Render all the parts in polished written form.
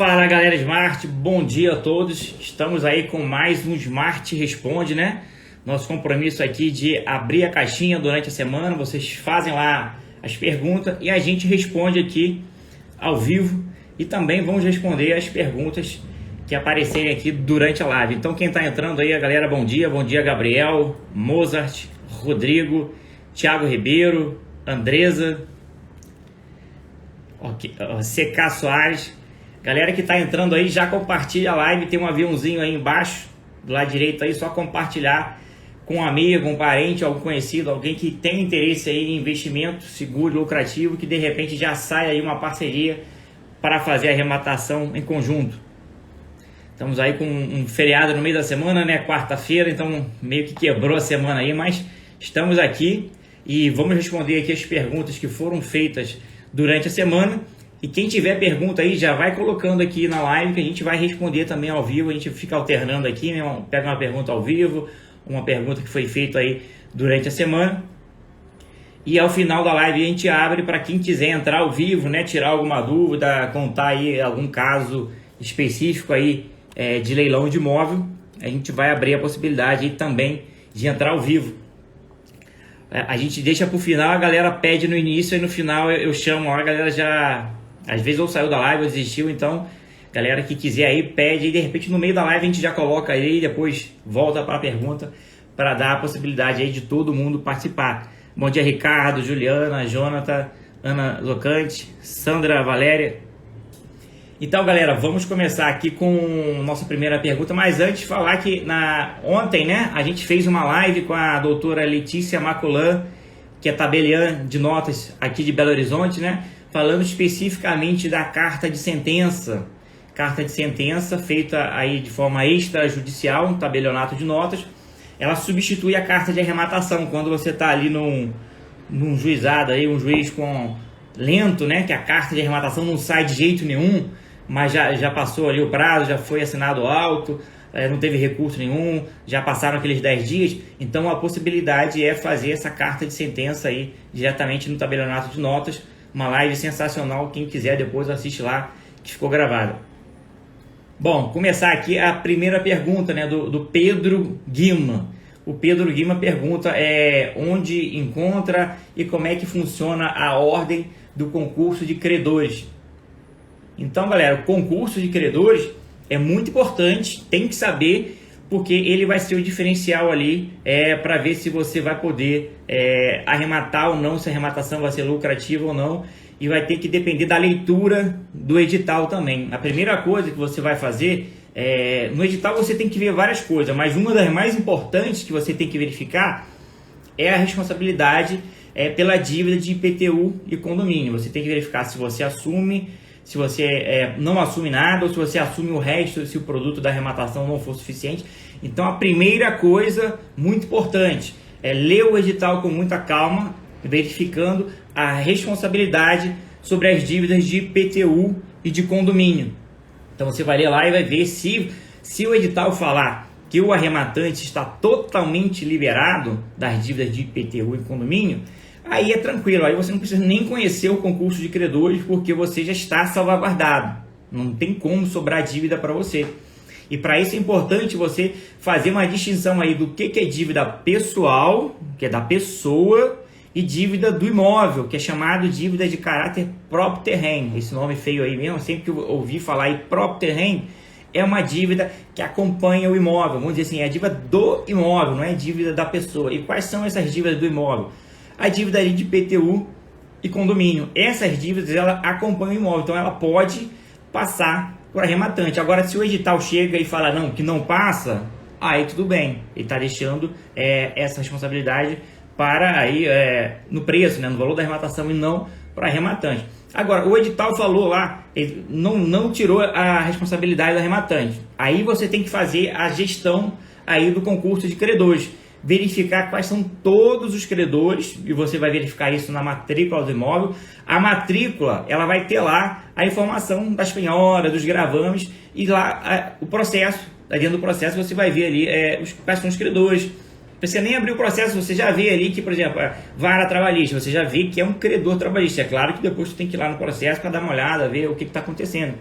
Fala galera Smart, bom dia a todos. Estamos aí com mais um Smart Responde, né? Nosso compromisso aqui de abrir a caixinha durante a semana. Vocês fazem lá as perguntas e a gente responde aqui ao vivo. E também vamos responder as perguntas que aparecerem aqui durante a live. Então quem está entrando aí, a galera, bom dia Gabriel, Mozart, Rodrigo, Thiago Ribeiro, Andresa, CK Soares. Galera que está entrando aí, já compartilha a live, tem um aviãozinho aí embaixo, do lado direito aí, só compartilhar com um amigo, um parente, algum conhecido, alguém que tem interesse aí em investimento seguro, lucrativo, que de repente já sai aí uma parceria para fazer a arrematação em conjunto. Estamos aí com um feriado no meio da semana, né? Quarta-feira, então meio que quebrou a semana aí, mas estamos aqui e vamos responder aqui as perguntas que foram feitas durante a semana. E quem tiver pergunta aí, já vai colocando aqui na live que a gente vai responder também ao vivo. A gente fica alternando aqui, né? Pega uma pergunta ao vivo, uma pergunta que foi feita aí durante a semana. E ao final da live a gente abre para quem quiser entrar ao vivo, né? Tirar alguma dúvida, contar aí algum caso específico aí de leilão de imóvel. A gente vai abrir a possibilidade aí também de entrar ao vivo. A gente deixa para o final, a galera pede no início e no final eu chamo, a galera já... Às vezes ou saiu da live ou desistiu, então galera que quiser aí pede e de repente no meio da live a gente já coloca aí e depois volta para a pergunta para dar a possibilidade aí de todo mundo participar. Bom dia Ricardo, Juliana, Jonathan, Ana Locante, Sandra, Valéria. Então galera, vamos começar aqui com nossa primeira pergunta, mas antes falar que ontem, né, a gente fez uma live com a doutora Letícia Maculan, que é tabeliã de notas aqui de Belo Horizonte, né, falando especificamente da carta de sentença feita aí de forma extrajudicial, um tabelionato de notas. Ela substitui a carta de arrematação quando você está ali num juizado aí, um juiz lento, né, que a carta de arrematação não sai de jeito nenhum, mas já passou ali o prazo, já foi assinado o auto, não teve recurso nenhum, já passaram aqueles 10 dias, então a possibilidade é fazer essa carta de sentença aí diretamente no tabelionato de notas. Uma live sensacional, quem quiser depois assiste lá, que ficou gravada. Bom, começar aqui a primeira pergunta, né, do Pedro Guima. O Pedro Guima pergunta onde encontra e como é que funciona a ordem do concurso de credores. Então, galera, o concurso de credores é muito importante, tem que saber, porque ele vai ser o diferencial ali para ver se você vai poder arrematar ou não, se a arrematação vai ser lucrativa ou não, e vai ter que depender da leitura do edital também. A primeira coisa que você vai fazer, no edital você tem que ver várias coisas, mas uma das mais importantes que você tem que verificar é a responsabilidade pela dívida de IPTU e condomínio. Você tem que verificar se você assume, se você não assume nada, ou se você assume o resto, se o produto da arrematação não for suficiente. Então a primeira coisa muito importante é ler o edital com muita calma, verificando a responsabilidade sobre as dívidas de IPTU e de condomínio. Então você vai ler lá e vai ver se o edital falar que o arrematante está totalmente liberado das dívidas de IPTU e condomínio, aí é tranquilo, aí você não precisa nem conhecer o concurso de credores, porque você já está salvaguardado, não tem como sobrar dívida para você. E para isso é importante você fazer uma distinção aí do que é dívida pessoal, que é da pessoa, e dívida do imóvel, que é chamado de dívida de caráter propter rem. Esse nome feio aí mesmo, sempre que eu ouvi falar em propter rem, é uma dívida que acompanha o imóvel. Vamos dizer assim, é a dívida do imóvel, não é a dívida da pessoa. E quais são essas dívidas do imóvel? A dívida ali de IPTU e condomínio. Essas dívidas ela acompanham o imóvel, então ela pode passar por arrematante. Agora, se o edital chega e fala não, que não passa, aí tudo bem. Ele está deixando essa responsabilidade para aí no preço, né, no valor da arrematação e não para arrematante. Agora, o edital falou lá, ele não tirou a responsabilidade do arrematante. Aí você tem que fazer a gestão aí do concurso de credores. Verificar quais são todos os credores, e você vai verificar isso na matrícula do imóvel. A matrícula, ela vai ter lá a informação das penhoras, dos gravames, e lá o processo, dentro do processo você vai ver ali quais são os credores. Não precisa nem abrir o processo, você já vê ali que, por exemplo, vara trabalhista, você já vê que é um credor trabalhista. É claro que depois você tem que ir lá no processo para dar uma olhada, ver o que está acontecendo.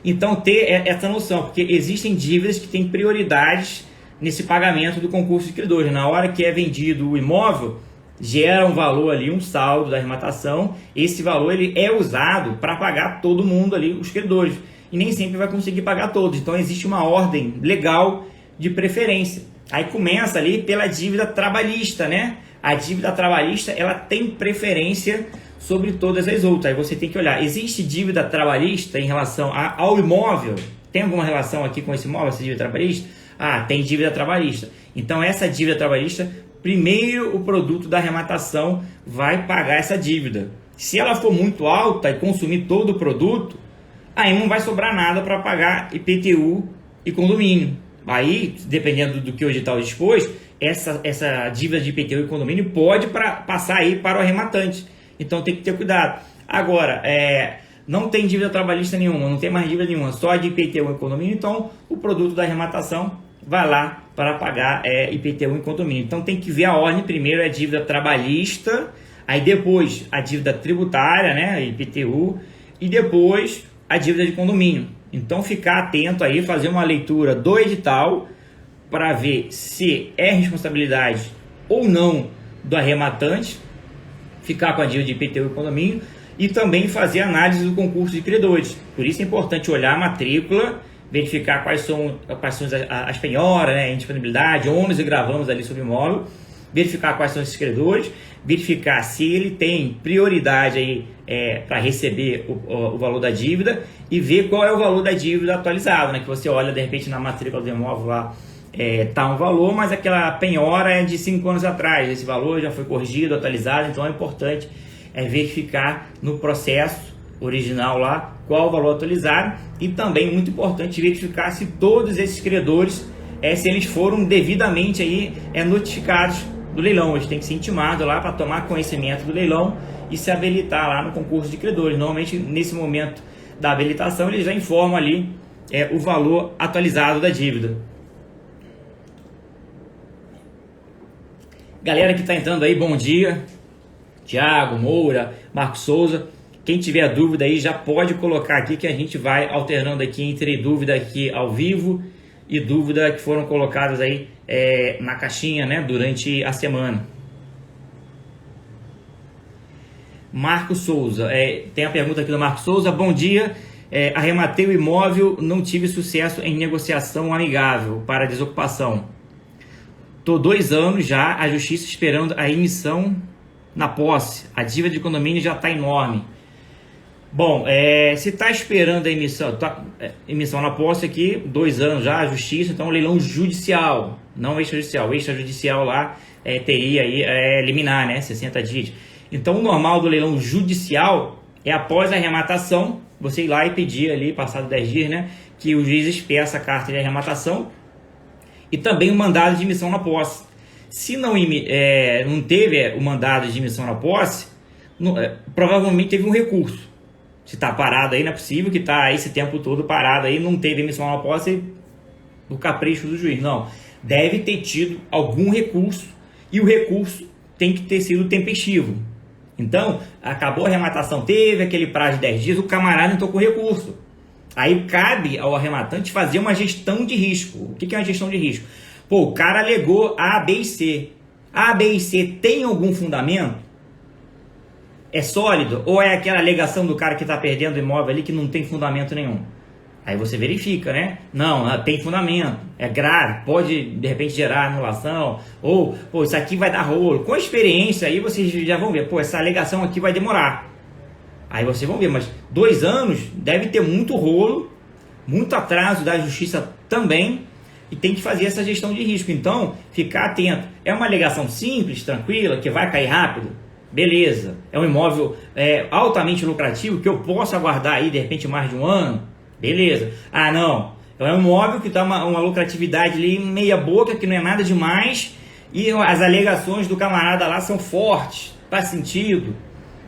Então ter essa noção, porque existem dívidas que têm prioridades nesse pagamento do concurso de credores. Na hora que é vendido o imóvel, gera um valor ali, um saldo da arrematação, esse valor ele é usado para pagar todo mundo ali, os credores, e nem sempre vai conseguir pagar todos. Então existe uma ordem legal de preferência. Aí começa ali pela dívida trabalhista, né? A dívida trabalhista ela tem preferência sobre todas as outras. Aí você tem que olhar, existe dívida trabalhista em relação ao imóvel? Tem alguma relação aqui com esse imóvel, essa dívida trabalhista? Ah, tem dívida trabalhista. Então essa dívida trabalhista, primeiro o produto da arrematação vai pagar essa dívida. Se ela for muito alta e consumir todo o produto, aí não vai sobrar nada para pagar IPTU e condomínio. Aí, dependendo do que o edital dispôs, essa dívida de IPTU e condomínio pode passar aí para o arrematante. Então tem que ter cuidado. Agora, não tem dívida trabalhista nenhuma, não tem mais dívida nenhuma, só de IPTU e condomínio, então o produto da arrematação vai lá para pagar IPTU e condomínio. Então tem que ver a ordem, primeiro é a dívida trabalhista, aí depois a dívida tributária, né, IPTU, e depois a dívida de condomínio. Então ficar atento aí, fazer uma leitura do edital para ver se é responsabilidade ou não do arrematante, ficar com a dívida de IPTU e condomínio, e também fazer análise do concurso de credores. Por isso é importante olhar a matrícula, verificar quais são as penhoras, né, indisponibilidade, ônus e gravamos ali sobre o imóvel, verificar quais são esses credores, verificar se ele tem prioridade aí para receber o valor da dívida e ver qual é o valor da dívida atualizado, né, que você olha de repente na matrícula do imóvel lá, tá um valor, mas aquela penhora é de 5 anos atrás, esse valor já foi corrigido, atualizado, então é importante verificar no processo original lá qual o valor atualizado, e também muito importante verificar se todos esses credores, se eles foram devidamente aí, notificados do leilão. Eles têm que ser intimados lá para tomar conhecimento do leilão e se habilitar lá no concurso de credores. Normalmente nesse momento da habilitação eles já informam ali o valor atualizado da dívida. Galera que está entrando aí, bom dia. Tiago, Moura, Marcos Souza. Quem tiver dúvida aí já pode colocar aqui que a gente vai alternando aqui entre dúvida aqui ao vivo e dúvida que foram colocadas aí na caixinha, né, durante a semana. Marcos Souza, tem a pergunta aqui do Marcos Souza. Bom dia, arrematei o imóvel, não tive sucesso em negociação amigável para desocupação. Estou 2 anos já, a justiça esperando a emissão na posse. A dívida de condomínio já está enorme. Bom, se está esperando a emissão na posse aqui, 2 anos já, a justiça, então leilão judicial, não extrajudicial. O extrajudicial lá teria aí liminar, né, 60 dias. Então o normal do leilão judicial é após a arrematação, você ir lá e pedir ali, passado 10 dias, né, que o juiz expeça a carta de arrematação e também o mandado de emissão na posse. Se não teve o mandado de emissão na posse, provavelmente teve um recurso. Se está parado aí, não é possível que está esse tempo todo parado aí, não teve emissão na posse do capricho do juiz. Não, deve ter tido algum recurso e o recurso tem que ter sido tempestivo. Então, acabou a arrematação, teve aquele prazo de 10 dias, o camarada entrou com recurso. Aí cabe ao arrematante fazer uma gestão de risco. O que é uma gestão de risco? Pô, o cara alegou A, B e C. A, B e C tem algum fundamento? É sólido? Ou é aquela alegação do cara que está perdendo o imóvel ali que não tem fundamento nenhum? Aí você verifica, né? Não, tem fundamento, é grave, pode de repente gerar anulação, ou, pô, isso aqui vai dar rolo. Com a experiência aí vocês já vão ver, pô, essa alegação aqui vai demorar. Aí vocês vão ver, mas 2 anos deve ter muito rolo, muito atraso da justiça também, e tem que fazer essa gestão de risco. Então, ficar atento. É uma alegação simples, tranquila, que vai cair rápido? Beleza. É um imóvel altamente lucrativo, que eu posso aguardar aí, de repente, mais de 1 ano? Beleza. Ah, não. É um imóvel que está uma lucratividade ali meia boca, que não é nada demais, e as alegações do camarada lá são fortes, faz sentido.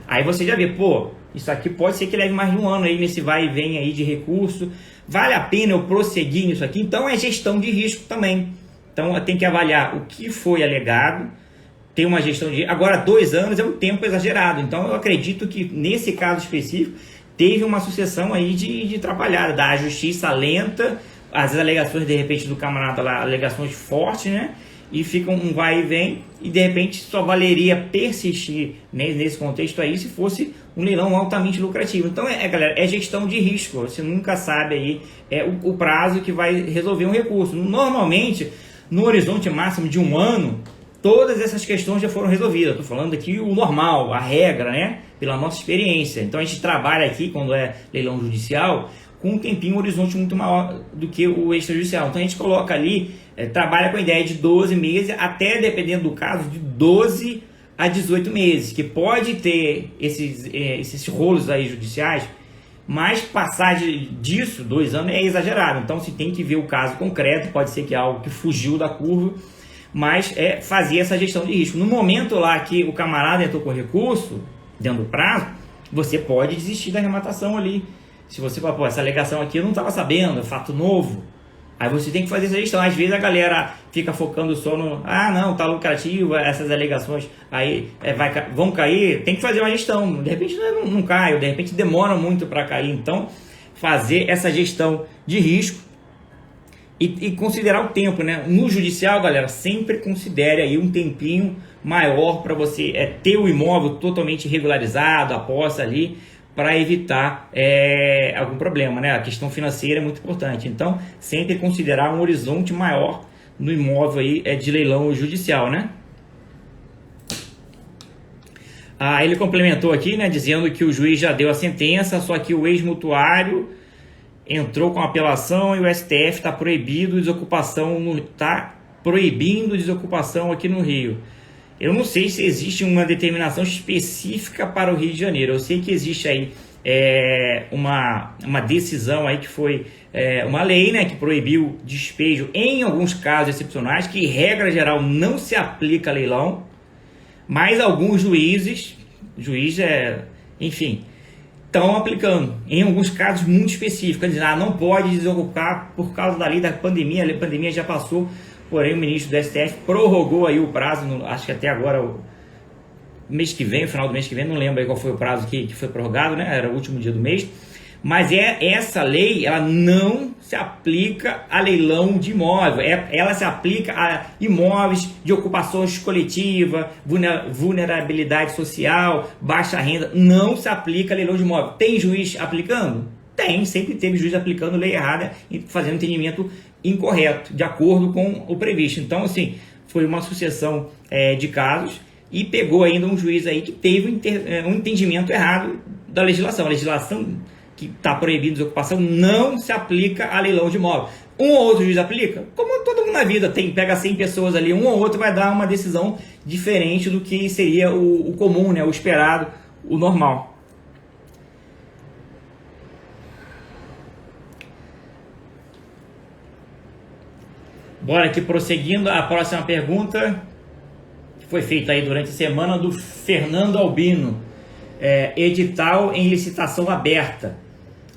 Aí você já vê, pô, isso aqui pode ser que leve mais de 1 ano aí nesse vai e vem aí de recurso. Vale a pena eu prosseguir nisso aqui? Então é gestão de risco também. Então tem que avaliar o que foi alegado, tem uma gestão de... Agora 2 anos é um tempo exagerado, então eu acredito que nesse caso específico teve uma sucessão aí de atrapalhada, da justiça lenta, as alegações de repente do camarada lá, alegações fortes, né? E fica um vai e vem, e de repente só valeria persistir nesse contexto aí se fosse um leilão altamente lucrativo. Então, galera, é gestão de risco, você nunca sabe aí o prazo que vai resolver um recurso. Normalmente, no horizonte máximo de um ano, todas essas questões já foram resolvidas. Estou falando aqui o normal, a regra, né? Pela nossa experiência. Então, a gente trabalha aqui, quando é leilão judicial, com um tempinho, um horizonte muito maior do que o extrajudicial. Então, a gente coloca ali, trabalha com a ideia de 12 meses, até, dependendo do caso, de 12 a 18 meses, que pode ter esses rolos aí judiciais, mas passar disso, 2 anos, é exagerado. Então, se tem que ver o caso concreto, pode ser que é algo que fugiu da curva, mas fazer essa gestão de risco. No momento lá que o camarada entrou com recurso, dentro do prazo, você pode desistir da arrematação ali. Se você falar, pô, essa alegação aqui eu não estava sabendo, é fato novo. Aí você tem que fazer essa gestão. Às vezes a galera fica focando só no, não, tá lucrativo, essas alegações aí vão cair. Tem que fazer uma gestão. De repente não cai, de repente demora muito para cair. Então, fazer essa gestão de risco e considerar o tempo, né? No judicial, galera, sempre considere aí um tempinho maior para você ter o imóvel totalmente regularizado, a posse ali, para evitar algum problema, né? A questão financeira é muito importante. Então, sempre considerar um horizonte maior no imóvel aí, de leilão judicial, né? Ele complementou aqui, né, dizendo que o juiz já deu a sentença, só que o ex-mutuário entrou com apelação e o STF está proibindo desocupação aqui no Rio. Eu não sei se existe uma determinação específica para o Rio de Janeiro. Eu sei que existe aí uma decisão aí que foi uma lei, né, que proibiu despejo em alguns casos excepcionais, que regra geral não se aplica a leilão, mas alguns juízes, enfim, estão aplicando em alguns casos muito específicos, dizendo, não pode desocupar por causa da lei da pandemia, a pandemia já passou. Porém, o ministro do STF prorrogou aí o prazo, acho que até agora, o mês que vem, o final do mês que vem, não lembro aí qual foi o prazo que foi prorrogado, né? Era o último dia do mês. Mas essa lei, ela não se aplica a leilão de imóvel, ela se aplica a imóveis de ocupações coletiva, vulnerabilidade social, baixa renda, não se aplica a leilão de imóvel. Tem juiz aplicando? Tem, sempre teve juiz aplicando lei errada e fazendo entendimento incorreto, de acordo com o previsto. Então, assim, foi uma sucessão de casos e pegou ainda um juiz aí que teve um entendimento errado da legislação. A legislação que está proibida a desocupação não se aplica a leilão de imóvel. Um ou outro juiz aplica? Como todo mundo na vida, pega 100 pessoas ali, um ou outro vai dar uma decisão diferente do que seria o comum, né, o esperado, o normal. Bora aqui prosseguindo, a próxima pergunta que foi feita aí durante a semana do Fernando Albino. Edital em licitação aberta.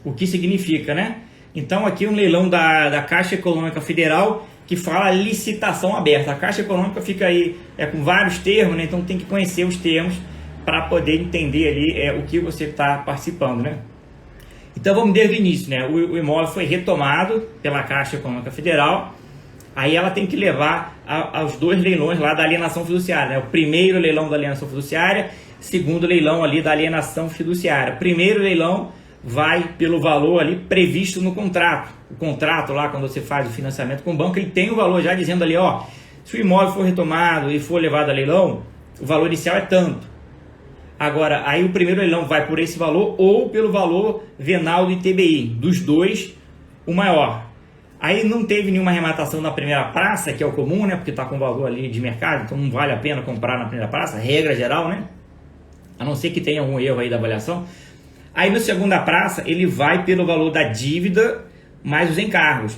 O que significa, né? Então aqui um leilão da Caixa Econômica Federal que fala licitação aberta. A Caixa Econômica fica aí com vários termos, né? Então tem que conhecer os termos para poder entender ali o que você está participando, né? Então vamos desde o início, né? O imóvel foi retomado pela Caixa Econômica Federal. Aí ela tem que levar aos 2 leilões lá da alienação fiduciária, né? O primeiro leilão da alienação fiduciária, segundo leilão ali da alienação fiduciária. Primeiro leilão vai pelo valor ali previsto no contrato. O contrato lá, quando você faz o financiamento com o banco, ele tem o valor já dizendo ali, se o imóvel for retomado e for levado a leilão, o valor inicial é tanto. Agora, aí o primeiro leilão vai por esse valor ou pelo valor venal do ITBI. Dos 2, o maior. Aí não teve nenhuma arrematação na primeira praça, que é o comum, né? Porque está com valor ali de mercado, então não vale a pena comprar na primeira praça, regra geral, né? A não ser que tenha algum erro aí da avaliação. Aí na segunda praça, ele vai pelo valor da dívida mais os encargos.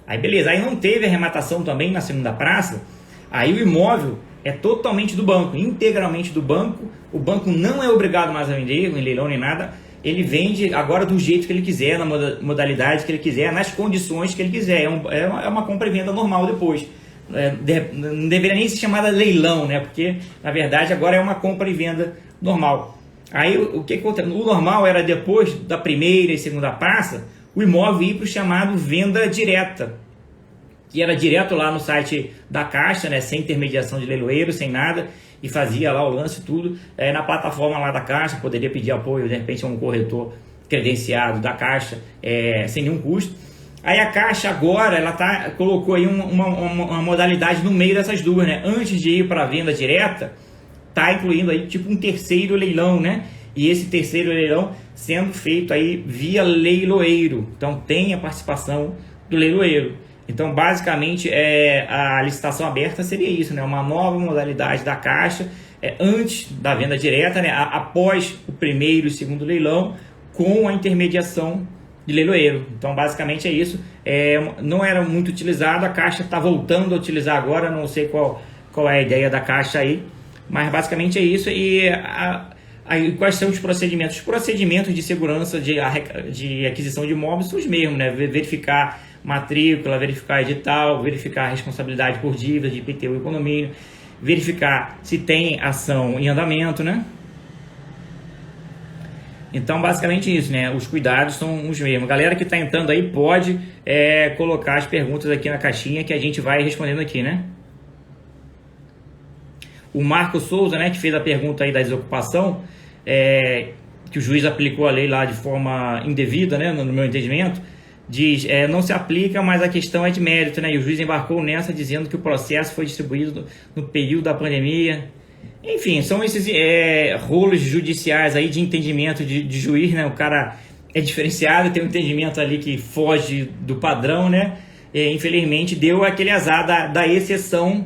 Aí beleza, aí não teve arrematação também na segunda praça, aí o imóvel é totalmente do banco, integralmente do banco. O banco não é obrigado mais a vender, em leilão nem nada. Ele vende agora do jeito que ele quiser, na modalidade que ele quiser, nas condições que ele quiser. É uma compra e venda normal depois. Não deveria nem ser chamada leilão, né? Porque, na verdade, agora é uma compra e venda normal. Aí o que acontece? O normal era depois da primeira e segunda praça, o imóvel ir para o chamado venda direta, que era direto lá no site da Caixa, né, sem intermediação de leiloeiro, sem nada, e fazia lá o lance tudo, na plataforma lá da Caixa, poderia pedir apoio, de repente, a um corretor credenciado da Caixa, sem nenhum custo. Aí a Caixa agora, ela colocou aí uma modalidade no meio dessas duas, né? Antes de ir para a venda direta, tá incluindo aí tipo um terceiro leilão, né? E esse terceiro leilão sendo feito aí via leiloeiro. Então tem a participação do leiloeiro. Então basicamente a licitação aberta seria isso, né? Uma nova modalidade da Caixa antes da venda direta, né? Após o primeiro e segundo leilão, com a intermediação de leiloeiro. Então basicamente é isso. Não era muito utilizado, a Caixa está voltando a utilizar agora, não sei qual é a ideia da Caixa aí, mas basicamente é isso. E quais são os procedimentos? Os procedimentos de segurança de aquisição de imóveis são os mesmos, né? Verificar matrícula, verificar edital, verificar a responsabilidade por dívida de IPTU e condomínio, verificar se tem ação em andamento, né? Então, basicamente isso, né? Os cuidados são os mesmos. Galera que está entrando aí pode colocar as perguntas aqui na caixinha que a gente vai respondendo aqui, né? O Marco Souza, né, que fez a pergunta aí da desocupação, que o juiz aplicou a lei lá de forma indevida, né, no meu entendimento, diz, não se aplica, mas a questão é de mérito, né? E o juiz embarcou nessa dizendo que o processo foi distribuído no período da pandemia. Enfim, são esses rolos judiciais aí de entendimento de juiz, né? O cara é diferenciado, tem um entendimento ali que foge do padrão, né? Infelizmente deu aquele azar da exceção,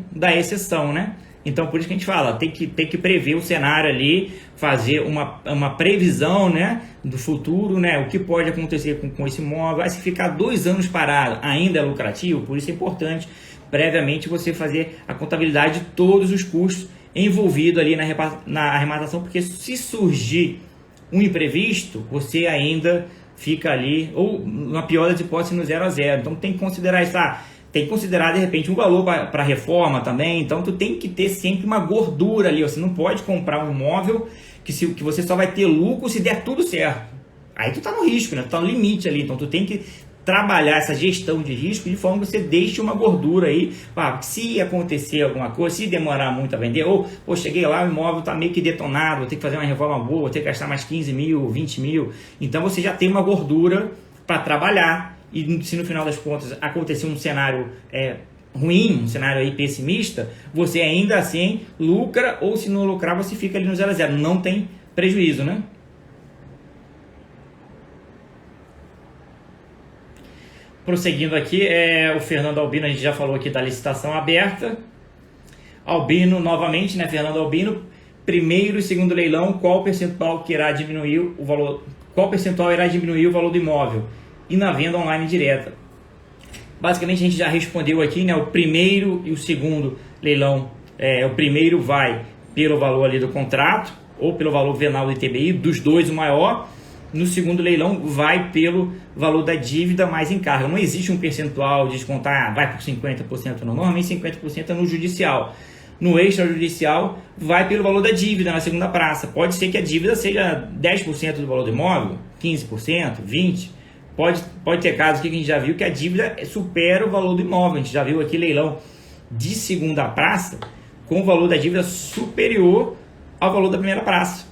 né? Então por isso que a gente fala, tem que prever o cenário ali, fazer uma previsão, né, do futuro, né? O que pode acontecer com esse imóvel. Se ficar 2 anos parado ainda é lucrativo, por isso é importante previamente você fazer a contabilidade de todos os custos envolvido ali na arrematação, porque se surgir um imprevisto, você ainda fica ali, ou na pior das hipóteses, no 0 a 0. Então tem que considerar isso, tem que considerar de repente um valor para reforma também. Então tu tem que ter sempre uma gordura ali, você não pode comprar um imóvel que você só vai ter lucro se der tudo certo. Aí tu tá no risco, né? Tu tá no limite ali, então tu tem que trabalhar essa gestão de risco de forma que você deixe uma gordura aí, se acontecer alguma coisa, se demorar muito a vender, ou cheguei lá, o imóvel está meio que detonado, vou ter que fazer uma reforma boa, vou ter que gastar mais 15 mil, 20 mil, então você já tem uma gordura para trabalhar. E se no final das contas acontecer um cenário ruim, um cenário aí pessimista, você ainda assim lucra, ou se não lucrar, você fica ali no 0 a 0, não tem prejuízo, né? Prosseguindo aqui, o Fernando Albino, a gente já falou aqui da licitação aberta. Albino, novamente, né? Fernando Albino, primeiro e segundo leilão, qual percentual irá diminuir o valor do imóvel? E na venda online direta? Basicamente, a gente já respondeu aqui, né? O primeiro e o segundo leilão, o primeiro vai pelo valor ali do contrato, ou pelo valor venal do ITBI, dos dois o maior. No segundo leilão vai pelo valor da dívida mais encargo. Não existe um percentual de descontar, vai por 50%, não. Normalmente 50% é no judicial. No extrajudicial vai pelo valor da dívida na segunda praça. Pode ser que a dívida seja 10% do valor do imóvel, 15%, 20%. Pode ter casos que a gente já viu que a dívida supera o valor do imóvel. A gente já viu aqui leilão de segunda praça com o valor da dívida superior ao valor da primeira praça.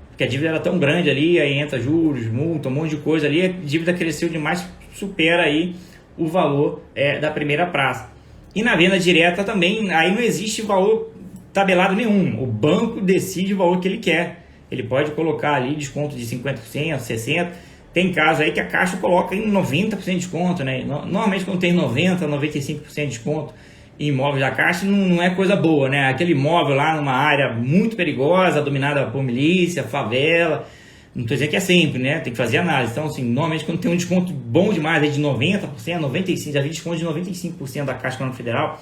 Porque a dívida era tão grande ali, aí entra juros, multa, um monte de coisa ali, a dívida cresceu demais, supera aí o valor da primeira praça. E na venda direta também, aí não existe valor tabelado nenhum, o banco decide o valor que ele quer. Ele pode colocar ali desconto de 50%, 60%, tem caso aí que a Caixa coloca em 90% de desconto, né? Normalmente quando tem 90%, 95% de desconto em imóveis da Caixa não é coisa boa, né? Aquele imóvel lá numa área muito perigosa, dominada por milícia, favela, não estou dizendo que é sempre, né? Tem que fazer análise. Então, assim, normalmente quando tem um desconto bom demais, aí de 90%, 95%, já vi desconto de 95% da Caixa Econômica Federal,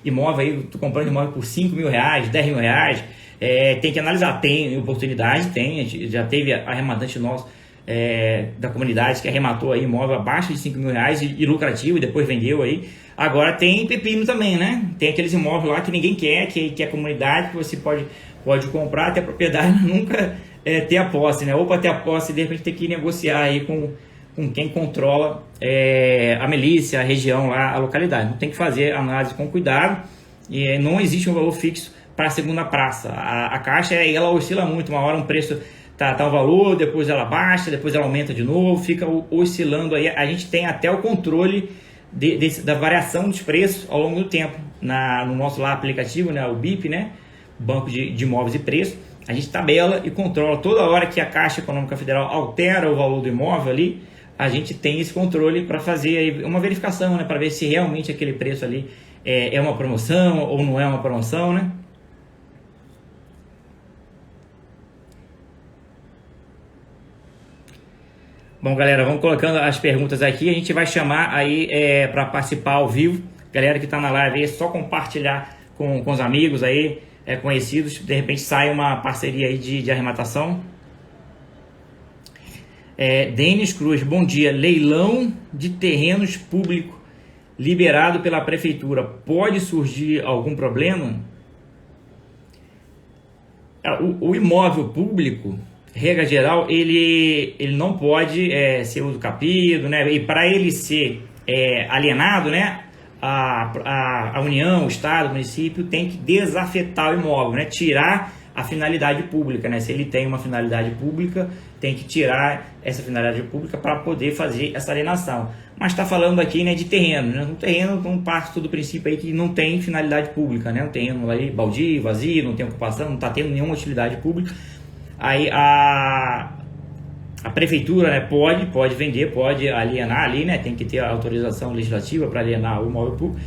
imóvel aí, tu comprando imóvel por 5 mil reais, 10 mil reais, tem que analisar, tem oportunidade, tem, já teve arrematante nosso da comunidade que arrematou aí imóvel abaixo de 5 mil reais e lucrativo e depois vendeu aí. Agora tem pepino também, né? Tem aqueles imóveis lá que ninguém quer, que é a comunidade, que você pode comprar, ter propriedade, mas nunca ter a posse, né? Ou para ter a posse, de repente ter que negociar aí com quem controla a milícia, a região lá, a localidade. Então tem que fazer análise com cuidado e não existe um valor fixo para a segunda praça. A Caixa, ela oscila muito, uma hora um preço tá um valor, depois ela baixa, depois ela aumenta de novo, fica oscilando aí. A gente tem até o controle da variação dos preços ao longo do tempo. No nosso lá aplicativo, né, o BIP, né, Banco de Imóveis e Preços, a gente tabela e controla toda hora que a Caixa Econômica Federal altera o valor do imóvel ali, a gente tem esse controle para fazer aí uma verificação, né, para ver se realmente aquele preço ali é uma promoção ou não é uma promoção, né? Bom, galera, vamos colocando as perguntas aqui. A gente vai chamar aí para participar ao vivo. Galera que está na live aí, é só compartilhar com os amigos aí, conhecidos. De repente sai uma parceria aí de arrematação. Denis Cruz, bom dia. Leilão de terrenos público liberado pela prefeitura. Pode surgir algum problema? O imóvel público, regra geral, ele não pode ser uso capido, né? E para ele ser alienado, né? A União, o Estado, o município tem que desafetar o imóvel, né? Tirar a finalidade pública, né? Se ele tem uma finalidade pública, tem que tirar essa finalidade pública para poder fazer essa alienação. Mas está falando aqui, né, de terreno, né? Um terreno, então parte do princípio aí que não tem finalidade pública, né? Um terreno aí baldio, vazio, não tem ocupação, não está tendo nenhuma utilidade pública. Aí a prefeitura, né, pode vender, pode alienar ali, né? Tem que ter a autorização legislativa para alienar o imóvel público.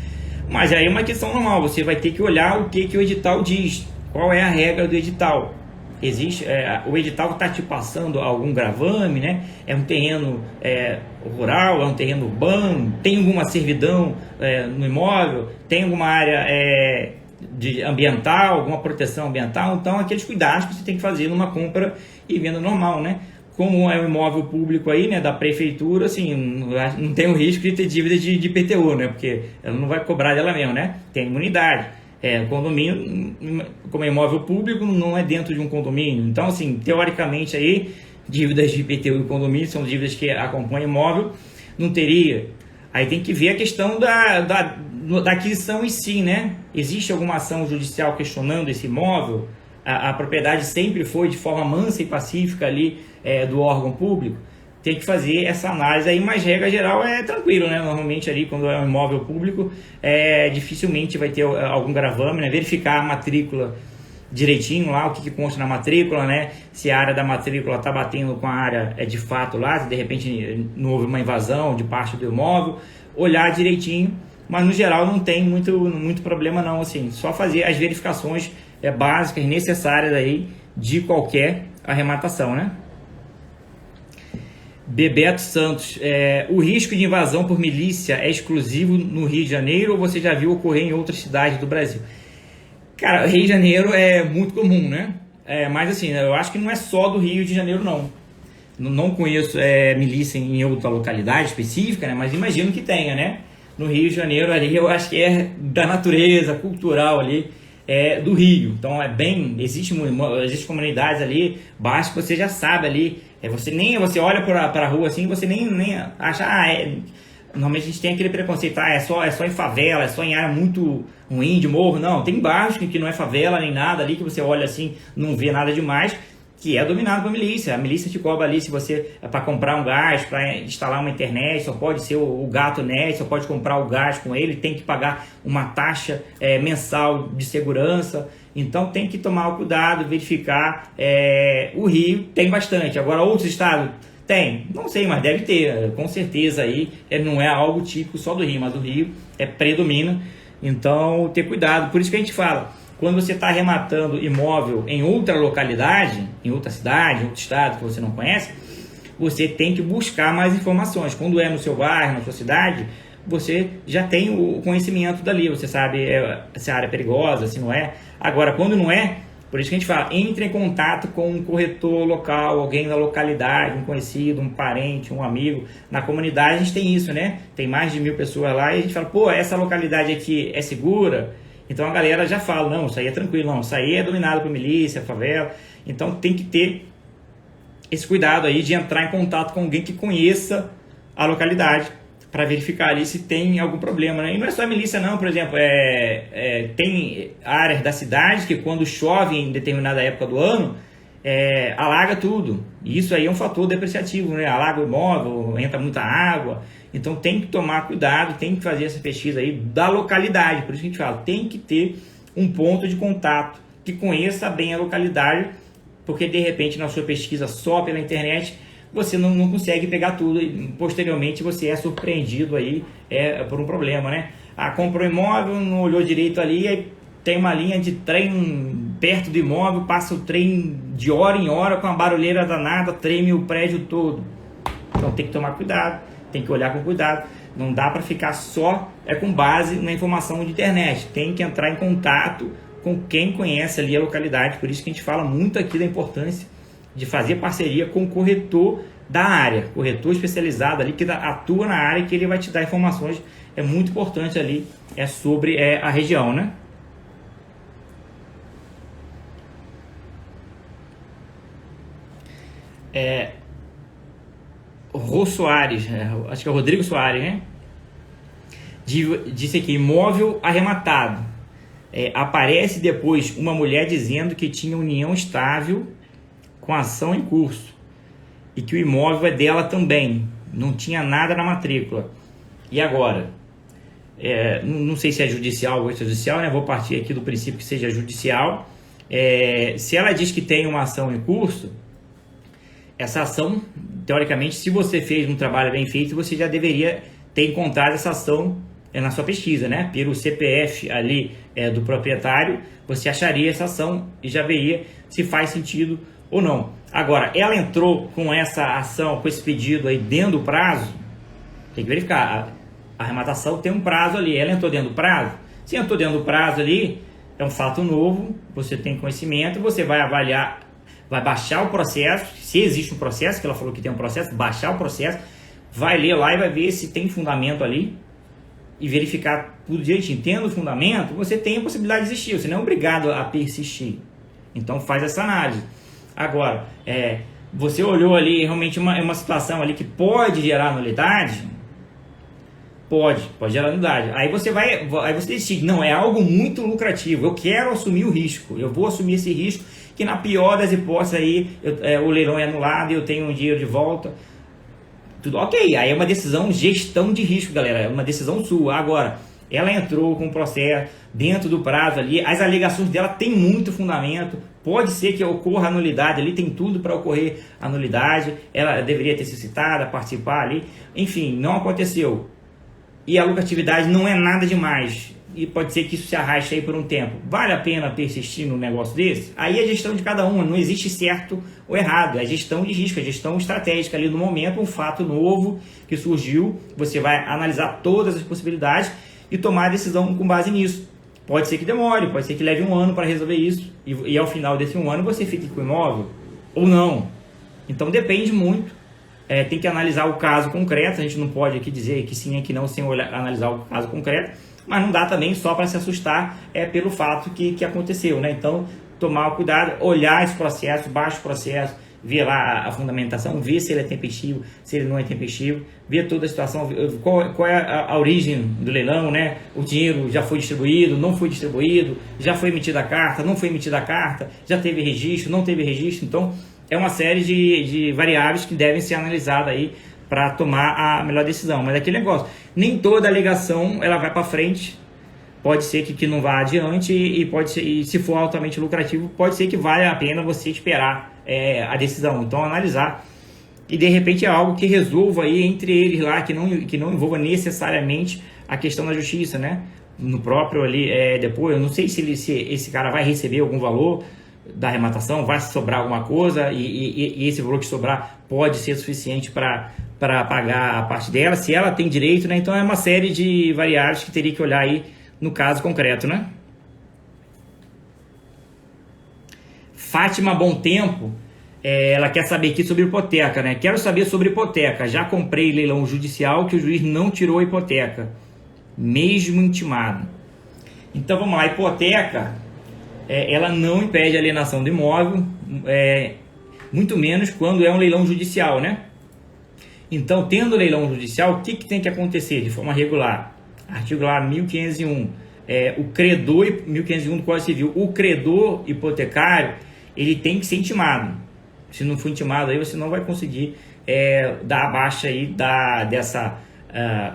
Mas aí é uma questão normal, você vai ter que olhar o que o edital diz. Qual é a regra do edital? Existe, o edital está te passando algum gravame, né? É um terreno rural, é um terreno urbano, tem alguma servidão no imóvel, tem alguma área ambiental, alguma proteção ambiental. Então, aqueles cuidados que você tem que fazer numa compra e venda normal, né? Como é um imóvel público aí, né, da prefeitura, assim, não tem o risco de ter dívida de IPTU, né? Porque ela não vai cobrar dela mesmo, né? Tem imunidade. Condomínio, como é imóvel público, não é dentro de um condomínio. Então, assim, teoricamente aí, dívidas de IPTU e condomínio são dívidas que acompanham imóvel, não teria. Aí tem que ver a questão da aquisição em si, né? Existe alguma ação judicial questionando esse imóvel? A propriedade sempre foi de forma mansa e pacífica ali do órgão público? Tem que fazer essa análise aí, mas regra geral é tranquilo, né? Normalmente ali quando é um imóvel público, dificilmente vai ter algum gravame, né? Verificar a matrícula direitinho lá, o que consta na matrícula, né? Se a área da matrícula está batendo com a área de fato lá, se de repente não houve uma invasão de parte do imóvel, olhar direitinho, mas no geral não tem muito problema não, assim, só fazer as verificações básicas, necessárias aí de qualquer arrematação, né? Bebeto Santos, o risco de invasão por milícia é exclusivo no Rio de Janeiro ou você já viu ocorrer em outras cidades do Brasil? Cara, Rio de Janeiro é muito comum, né? Mas assim, eu acho que não é só do Rio de Janeiro, não. Não conheço milícia em outra localidade específica, né? Mas imagino que tenha, né? No Rio de Janeiro ali, eu acho que é da natureza cultural ali, do Rio. Então existe comunidades ali, baixo que você já sabe ali. Você olha para a rua assim, você nem acha, normalmente a gente tem aquele preconceito, é só em favela, é só em área muito ruim de morro. Não, tem bairros que não é favela nem nada ali, que você olha assim, não vê nada demais, que é dominado pela milícia. A milícia te cobra ali, se você para comprar um gás, para instalar uma internet, só pode ser o gato net, só pode comprar o gás com ele, tem que pagar uma taxa mensal de segurança. Então tem que tomar o cuidado, verificar. O Rio tem bastante. Agora outros estados tem, não sei, mas deve ter, com certeza aí. Não é algo típico só do Rio, mas o Rio predomina. Então ter cuidado. Por isso que a gente fala, quando você está arrematando imóvel em outra localidade, em outra cidade, em outro estado que você não conhece, você tem que buscar mais informações. Quando é no seu bairro, na sua cidade, você já tem o conhecimento dali, você sabe se a área é perigosa, se não é. Agora, quando não é, por isso que a gente fala, entre em contato com um corretor local, alguém da localidade, um conhecido, um parente, um amigo. Na comunidade a gente tem isso, né? Tem mais de 1000 pessoas lá e a gente fala, essa localidade aqui é segura? Então a galera já fala, não, isso aí é tranquilo, não, isso aí é dominado por milícia, favela. Então tem que ter esse cuidado aí de entrar em contato com alguém que conheça a localidade para verificar ali se tem algum problema, né? E não é só a milícia não, por exemplo, tem áreas da cidade que quando chove em determinada época do ano, alaga tudo. E isso aí é um fator depreciativo, né? Alaga o imóvel, entra muita água. Então tem que tomar cuidado, tem que fazer essa pesquisa aí da localidade. Por isso que a gente fala, tem que ter um ponto de contato que conheça bem a localidade, porque de repente na sua pesquisa só pela internet você não consegue pegar tudo e posteriormente você é surpreendido aí por um problema, né? Comprou um imóvel, não olhou direito ali, aí tem uma linha de trem perto do imóvel, passa o trem de hora em hora com uma barulheira danada, treme o prédio todo. Então tem que tomar cuidado, tem que olhar com cuidado. Não dá para ficar só com base na informação de internet. Tem que entrar em contato com quem conhece ali a localidade. Por isso que a gente fala muito aqui da importância de fazer parceria com o corretor da área, corretor especializado ali que atua na área, que ele vai te dar informações. É muito importante ali sobre a região, né? Rô Soares, acho que é o Rodrigo Soares, né? Disse aqui, imóvel arrematado. Aparece depois uma mulher dizendo que tinha união estável com ação em curso e que o imóvel é dela também, não tinha nada na matrícula. E agora? Não sei se é judicial ou extrajudicial, né? Vou partir aqui do princípio que seja judicial. Se ela diz que tem uma ação em curso, essa ação, teoricamente, se você fez um trabalho bem feito, você já deveria ter encontrado essa ação na sua pesquisa, né? Pelo CPF ali do proprietário, você acharia essa ação e já veria se faz sentido ou não. Agora, ela entrou com essa ação, com esse pedido aí dentro do prazo, tem que verificar, a arrematação tem um prazo ali, ela entrou dentro do prazo? Se entrou dentro do prazo ali, é um fato novo, você tem conhecimento, você vai avaliar, vai baixar o processo, se existe um processo, que ela falou que tem um processo, baixar o processo, vai ler lá e vai ver se tem fundamento ali, e verificar tudo direitinho. Tendo fundamento, você tem a possibilidade de desistir, você não é obrigado a persistir. Então faz essa análise. Agora, você olhou ali realmente uma situação ali que pode gerar nulidade? Pode gerar nulidade. Aí você decide, não, é algo muito lucrativo, eu quero assumir o risco, eu vou assumir esse risco, que na pior das hipóteses aí, o leilão é anulado e eu tenho um dinheiro de volta. Tudo ok, aí é uma decisão, gestão de risco, galera, é uma decisão sua. Agora, ela entrou com o processo dentro do prazo ali, as alegações dela têm muito fundamento, pode ser que ocorra a nulidade ali, tem tudo para ocorrer a nulidade, ela deveria ter sido citada, participar ali, enfim, não aconteceu. E a lucratividade não é nada demais, e pode ser que isso se arraste aí por um tempo. Vale a pena persistir num negócio desse? Aí é gestão de cada um, não existe certo ou errado, é gestão de risco, é gestão estratégica ali no momento, um fato novo que surgiu, você vai analisar todas as possibilidades e tomar a decisão com base nisso. Pode ser que demore, pode ser que leve um ano para resolver isso, e ao final desse um ano você fique com o imóvel ou não. Então depende muito, tem que analisar o caso concreto, a gente não pode aqui dizer que sim e que não sem analisar o caso concreto, mas não dá também só para se assustar pelo fato que aconteceu, né? Então tomar cuidado, olhar esse processo, baixa o processo, ver lá a fundamentação, ver se ele é tempestivo, se ele não é tempestivo, ver toda a situação, qual é a origem do leilão, né? O dinheiro já foi distribuído, não foi distribuído, já foi emitida a carta, não foi emitida a carta, já teve registro, não teve registro. Então, é uma série de variáveis que devem ser analisadas aí para tomar a melhor decisão. Mas aquele negócio, nem toda alegação ela vai para frente. Pode ser que não vá adiante e pode ser, e se for altamente lucrativo, pode ser que valha a pena você esperar a decisão. Então, analisar. E, de repente, é algo que resolva aí entre eles lá, que não envolva necessariamente a questão da justiça, né? No próprio ali, depois, eu não sei se esse cara vai receber algum valor da arrematação, vai sobrar alguma coisa e esse valor que sobrar pode ser suficiente para pagar a parte dela, se ela tem direito, né? Então, é uma série de variáveis que teria que olhar aí no caso concreto, né? Fátima Bom Tempo, ela quer saber aqui sobre hipoteca, né? Quero saber sobre hipoteca. Já comprei leilão judicial que o juiz não tirou a hipoteca, mesmo intimado. Então vamos lá, a hipoteca, ela não impede a alienação do imóvel. muito menos quando é um leilão judicial, né? Então, tendo leilão judicial, o que tem que acontecer de forma regular? Artigo lá 1501, o credor, 1501 do Código Civil, o credor hipotecário, ele tem que ser intimado. Se não for intimado, aí você não vai conseguir dar a baixa aí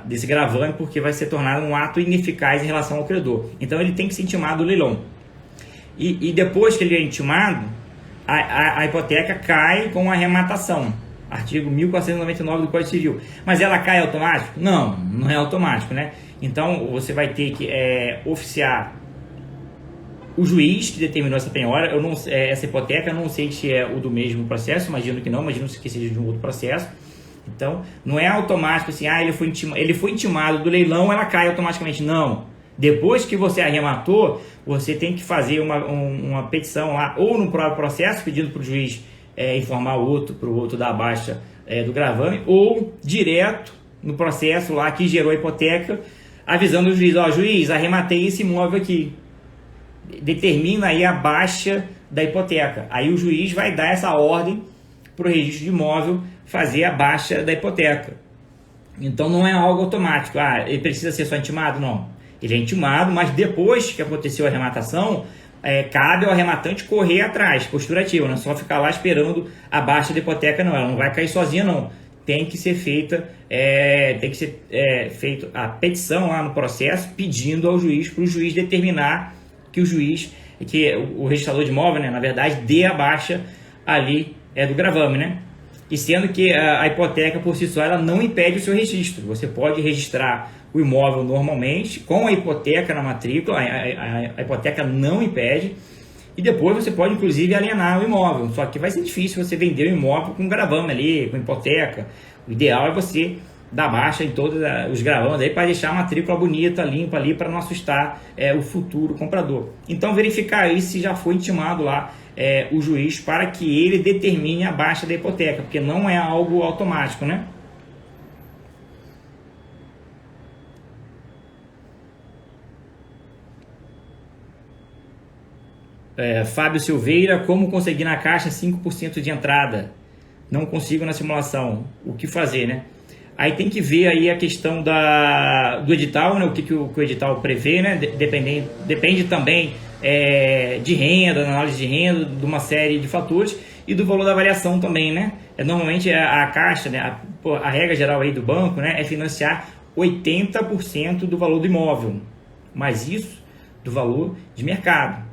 desse gravame, porque vai ser tornado um ato ineficaz em relação ao credor. Então, ele tem que ser intimado do leilão. E depois que ele é intimado, a hipoteca cai com arrematação. Artigo 1499 do Código Civil. Mas ela cai automático? Não, não é automático, né? Então, você vai ter que oficiar o juiz que determinou essa penhora. Essa hipoteca, eu não sei se é o do mesmo processo, imagino que não, imagino que seja de um outro processo. Então, não é automático assim, ele foi intimado do leilão, ela cai automaticamente. Não. Depois que você arrematou, você tem que fazer uma petição lá, ou no próprio processo, pedindo para o juiz informar para o outro dar a baixa do gravame, ou direto no processo lá que gerou a hipoteca, avisando o juiz, juiz, arrematei esse imóvel aqui. Determina aí a baixa da hipoteca. Aí o juiz vai dar essa ordem para o registro de imóvel fazer a baixa da hipoteca. Então não é algo automático. Ele precisa ser só intimado? Não. Ele é intimado, mas depois que aconteceu a arrematação, cabe ao arrematante correr atrás, postura ativa, não é só ficar lá esperando a baixa da hipoteca, não. Ela não vai cair sozinha, não. Tem que ser feita a petição lá no processo, pedindo ao juiz, para o juiz determinar que o registrador de imóvel, né, na verdade, dê a baixa ali do gravame, né? E sendo que a hipoteca por si só ela não impede o seu registro. Você pode registrar o imóvel normalmente, com a hipoteca na matrícula, a hipoteca não impede, e depois você pode inclusive alienar o imóvel. Só que vai ser difícil você vender o imóvel com gravame ali, com hipoteca. O ideal é você dar baixa em todos os gravames aí para deixar a matrícula bonita, limpa ali, para não assustar o futuro comprador. Então verificar aí se já foi intimado lá o juiz para que ele determine a baixa da hipoteca, porque não é algo automático, né? Fábio Silveira, como conseguir na Caixa 5% de entrada? Não consigo na simulação. O que fazer, né? Aí tem que ver aí a questão do edital, né? O que o edital prevê, né? Depende também de renda, análise de renda, de uma série de fatores e do valor da variação também, né? Normalmente a Caixa, né? A regra geral aí do banco, né? É financiar 80% do valor do imóvel, mas isso do valor de mercado.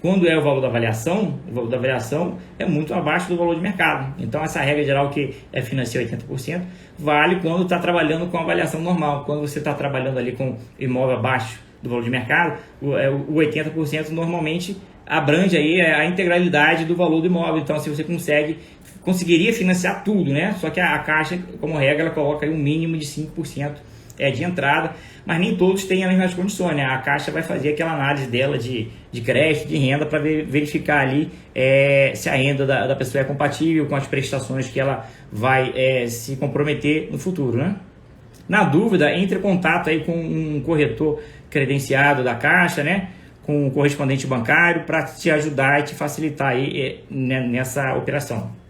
Quando é o valor da avaliação é muito abaixo do valor de mercado. Então, essa regra geral que financia 80% vale quando está trabalhando com a avaliação normal. Quando você está trabalhando ali com imóvel abaixo do valor de mercado, o 80% normalmente abrange aí a integralidade do valor do imóvel. Então, se você conseguiria financiar tudo, né? Só que a Caixa, como regra, ela coloca aí um mínimo de 5% de entrada, mas nem todos têm as mesmas condições, né? A Caixa vai fazer aquela análise dela de crédito, de renda, para verificar ali se a renda da pessoa é compatível com as prestações que ela vai se comprometer no futuro, né? Na dúvida, entre em contato aí com um corretor credenciado da Caixa, né? Com um correspondente bancário, para te ajudar e te facilitar aí nessa operação.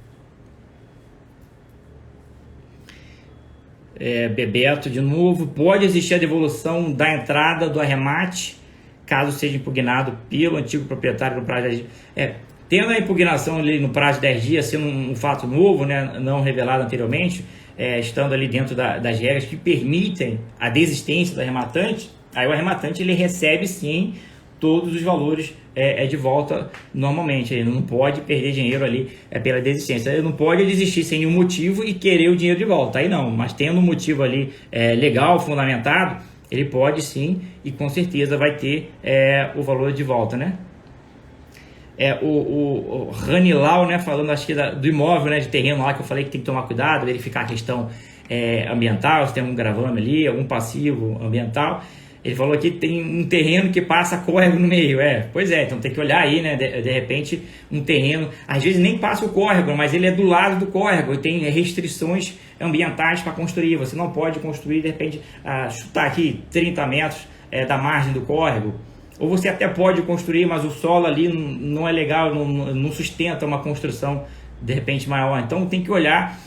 Bebeto de novo, pode existir a devolução da entrada do arremate caso seja impugnado pelo antigo proprietário no prazo de 10 dias. Tendo a impugnação ali no prazo de 10 dias, sendo um fato novo, né, não revelado anteriormente, estando ali dentro das regras que permitem a desistência do arrematante, aí o arrematante ele recebe sim todos os valores de volta normalmente. Ele não pode perder dinheiro ali pela desistência. Ele não pode desistir sem nenhum motivo e querer o dinheiro de volta. Aí não, mas tendo um motivo ali legal, fundamentado, ele pode sim e com certeza vai ter o valor de volta, né? O Ranilau, né, falando acho que do imóvel, né, de terreno lá que eu falei que tem que tomar cuidado, verificar a questão ambiental, se tem algum gravame ali, algum passivo ambiental. Ele falou que tem um terreno que passa córrego no meio. Pois é, então tem que olhar aí, né? De repente, um terreno, às vezes nem passa o córrego, mas ele é do lado do córrego, tem restrições ambientais para construir. Você não pode construir, de repente, chutar aqui 30 metros da margem do córrego. Ou você até pode construir, mas o solo ali não é legal, não sustenta uma construção de repente maior. Então tem que olhar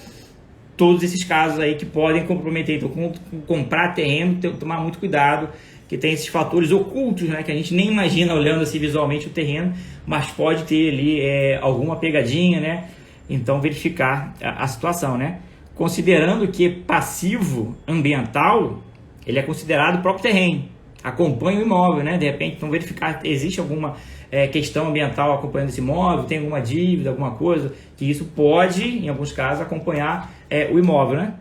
todos esses casos aí que podem comprometer. Então, comprar terreno, tomar muito cuidado, que tem esses fatores ocultos, né, que a gente nem imagina olhando assim visualmente o terreno, mas pode ter ali alguma pegadinha, né? Então verificar a situação, né? Considerando que passivo ambiental, ele é considerado o próprio terreno, acompanha o imóvel, né? De repente, então verificar existe alguma questão ambiental acompanhando esse imóvel, tem alguma dívida, alguma coisa, que isso pode, em alguns casos, acompanhar o imóvel, né?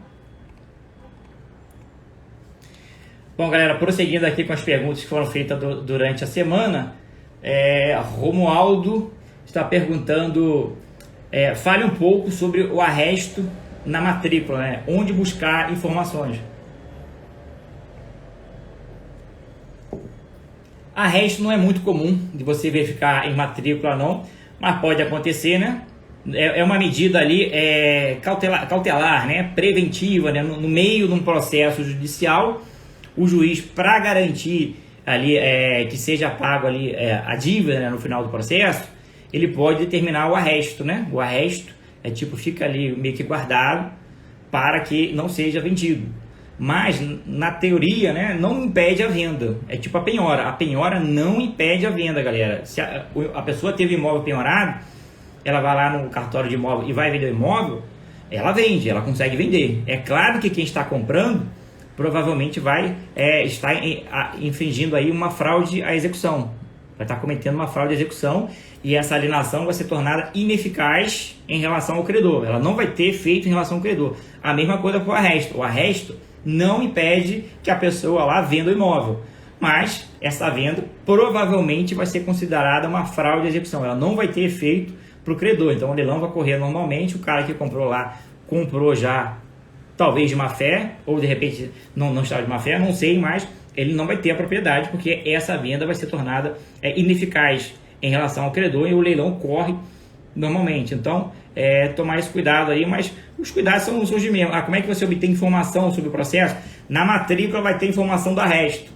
Bom, galera, prosseguindo aqui com as perguntas que foram feitas durante a semana, Romualdo está perguntando, fale um pouco sobre o arresto na matrícula, né? Onde buscar informações. Arresto não é muito comum de você verificar em matrícula não, mas pode acontecer, né? É uma medida ali cautelar, né? Preventiva, né? No meio de um processo judicial, o juiz, para garantir ali que seja pago ali a dívida, né, no final do processo, ele pode determinar o arresto, né? O arresto fica ali meio que guardado para que não seja vendido. Mas na teoria, né, não impede a venda. É tipo a penhora. A penhora não impede a venda, galera. Se a pessoa teve imóvel penhorado, ela vai lá no cartório de imóvel e vai vender o imóvel, ela vende, ela consegue vender. É claro que quem está comprando provavelmente vai estar infringindo aí uma fraude à execução. Vai estar cometendo uma fraude à execução e essa alienação vai ser tornada ineficaz em relação ao credor. Ela não vai ter efeito em relação ao credor. A mesma coisa com o arresto. O arresto não impede que a pessoa lá venda o imóvel, mas essa venda provavelmente vai ser considerada uma fraude à execução. Ela não vai ter efeito para o credor. Então o leilão vai correr normalmente. O cara que comprou lá, comprou já talvez de má fé, ou de repente não estava de má fé, não sei, mas ele não vai ter a propriedade, porque essa venda vai ser tornada ineficaz em relação ao credor e o leilão corre normalmente. Então, tomar esse cuidado aí, mas os cuidados são os mesmos. Como é que você obtém informação sobre o processo? Na matrícula vai ter informação do arresto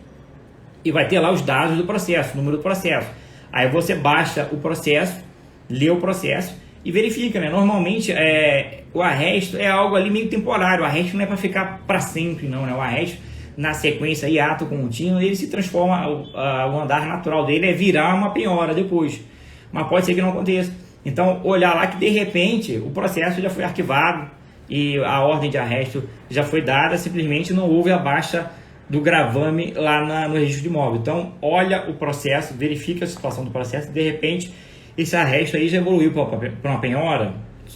e vai ter lá os dados do processo, o número do processo. Aí você baixa o processo, lê o processo e verifica, né? Normalmente o arresto é algo ali meio temporário. O arresto não é para ficar para sempre, não, né? O arresto, na sequência aí, ato contínuo, ele se transforma, o andar natural dele é virar uma penhora depois, mas pode ser que não aconteça. Então olhar lá que de repente o processo já foi arquivado e a ordem de arresto já foi dada, simplesmente não houve a baixa do gravame lá no registro de imóvel. Então olha o processo, verifica a situação do processo, de repente esse arresto aí já evoluiu para uma penhora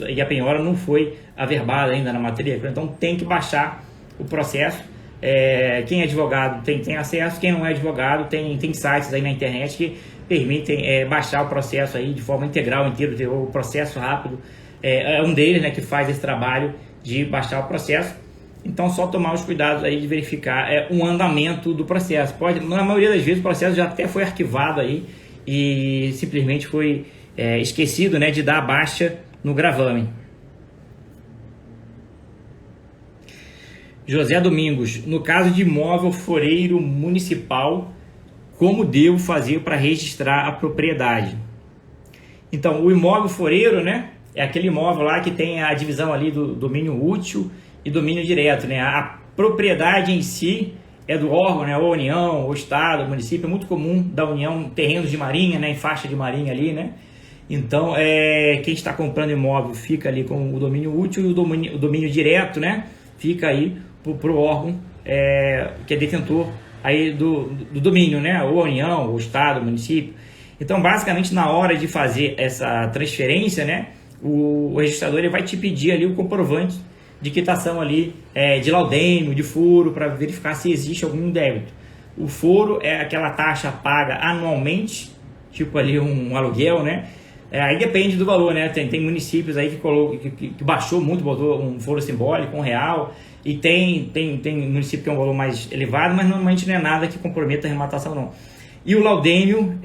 e a penhora não foi averbada ainda na matrícula. Então tem que baixar o processo. Quem é advogado tem acesso, quem não é advogado tem sites aí na internet que permitem baixar o processo aí de forma integral, inteiro, o processo rápido. É um deles, né, que faz esse trabalho de baixar o processo. Então só tomar os cuidados aí de verificar o andamento do processo. Na maioria das vezes o processo já até foi arquivado aí e simplesmente foi esquecido, né, de dar a baixa no gravame. José Domingos, no caso de imóvel foreiro municipal, como devo fazer para registrar a propriedade? Então, o imóvel foreiro, né, é aquele imóvel lá que tem a divisão ali do domínio útil e domínio direto, né? A propriedade em si é do órgão, né, ou União, ou Estado, ou município. É muito comum da União terrenos de marinha, né, em faixa de marinha ali, né? Então, quem está comprando imóvel fica ali com o domínio útil e o domínio direto, né, fica aí para o órgão que é detentor aí do domínio, né, ou União, ou Estado, ou município. Então, basicamente, na hora de fazer essa transferência, né, o registrador ele vai te pedir ali o comprovante de quitação ali de laudêmio, de foro, para verificar se existe algum débito. O foro é aquela taxa paga anualmente, tipo ali um aluguel, né? Aí depende do valor, né? Tem municípios aí que baixou muito, botou um foro simbólico, R$1, e tem município que é um valor mais elevado, mas normalmente não é nada que comprometa a arrematação, não. E o laudêmio,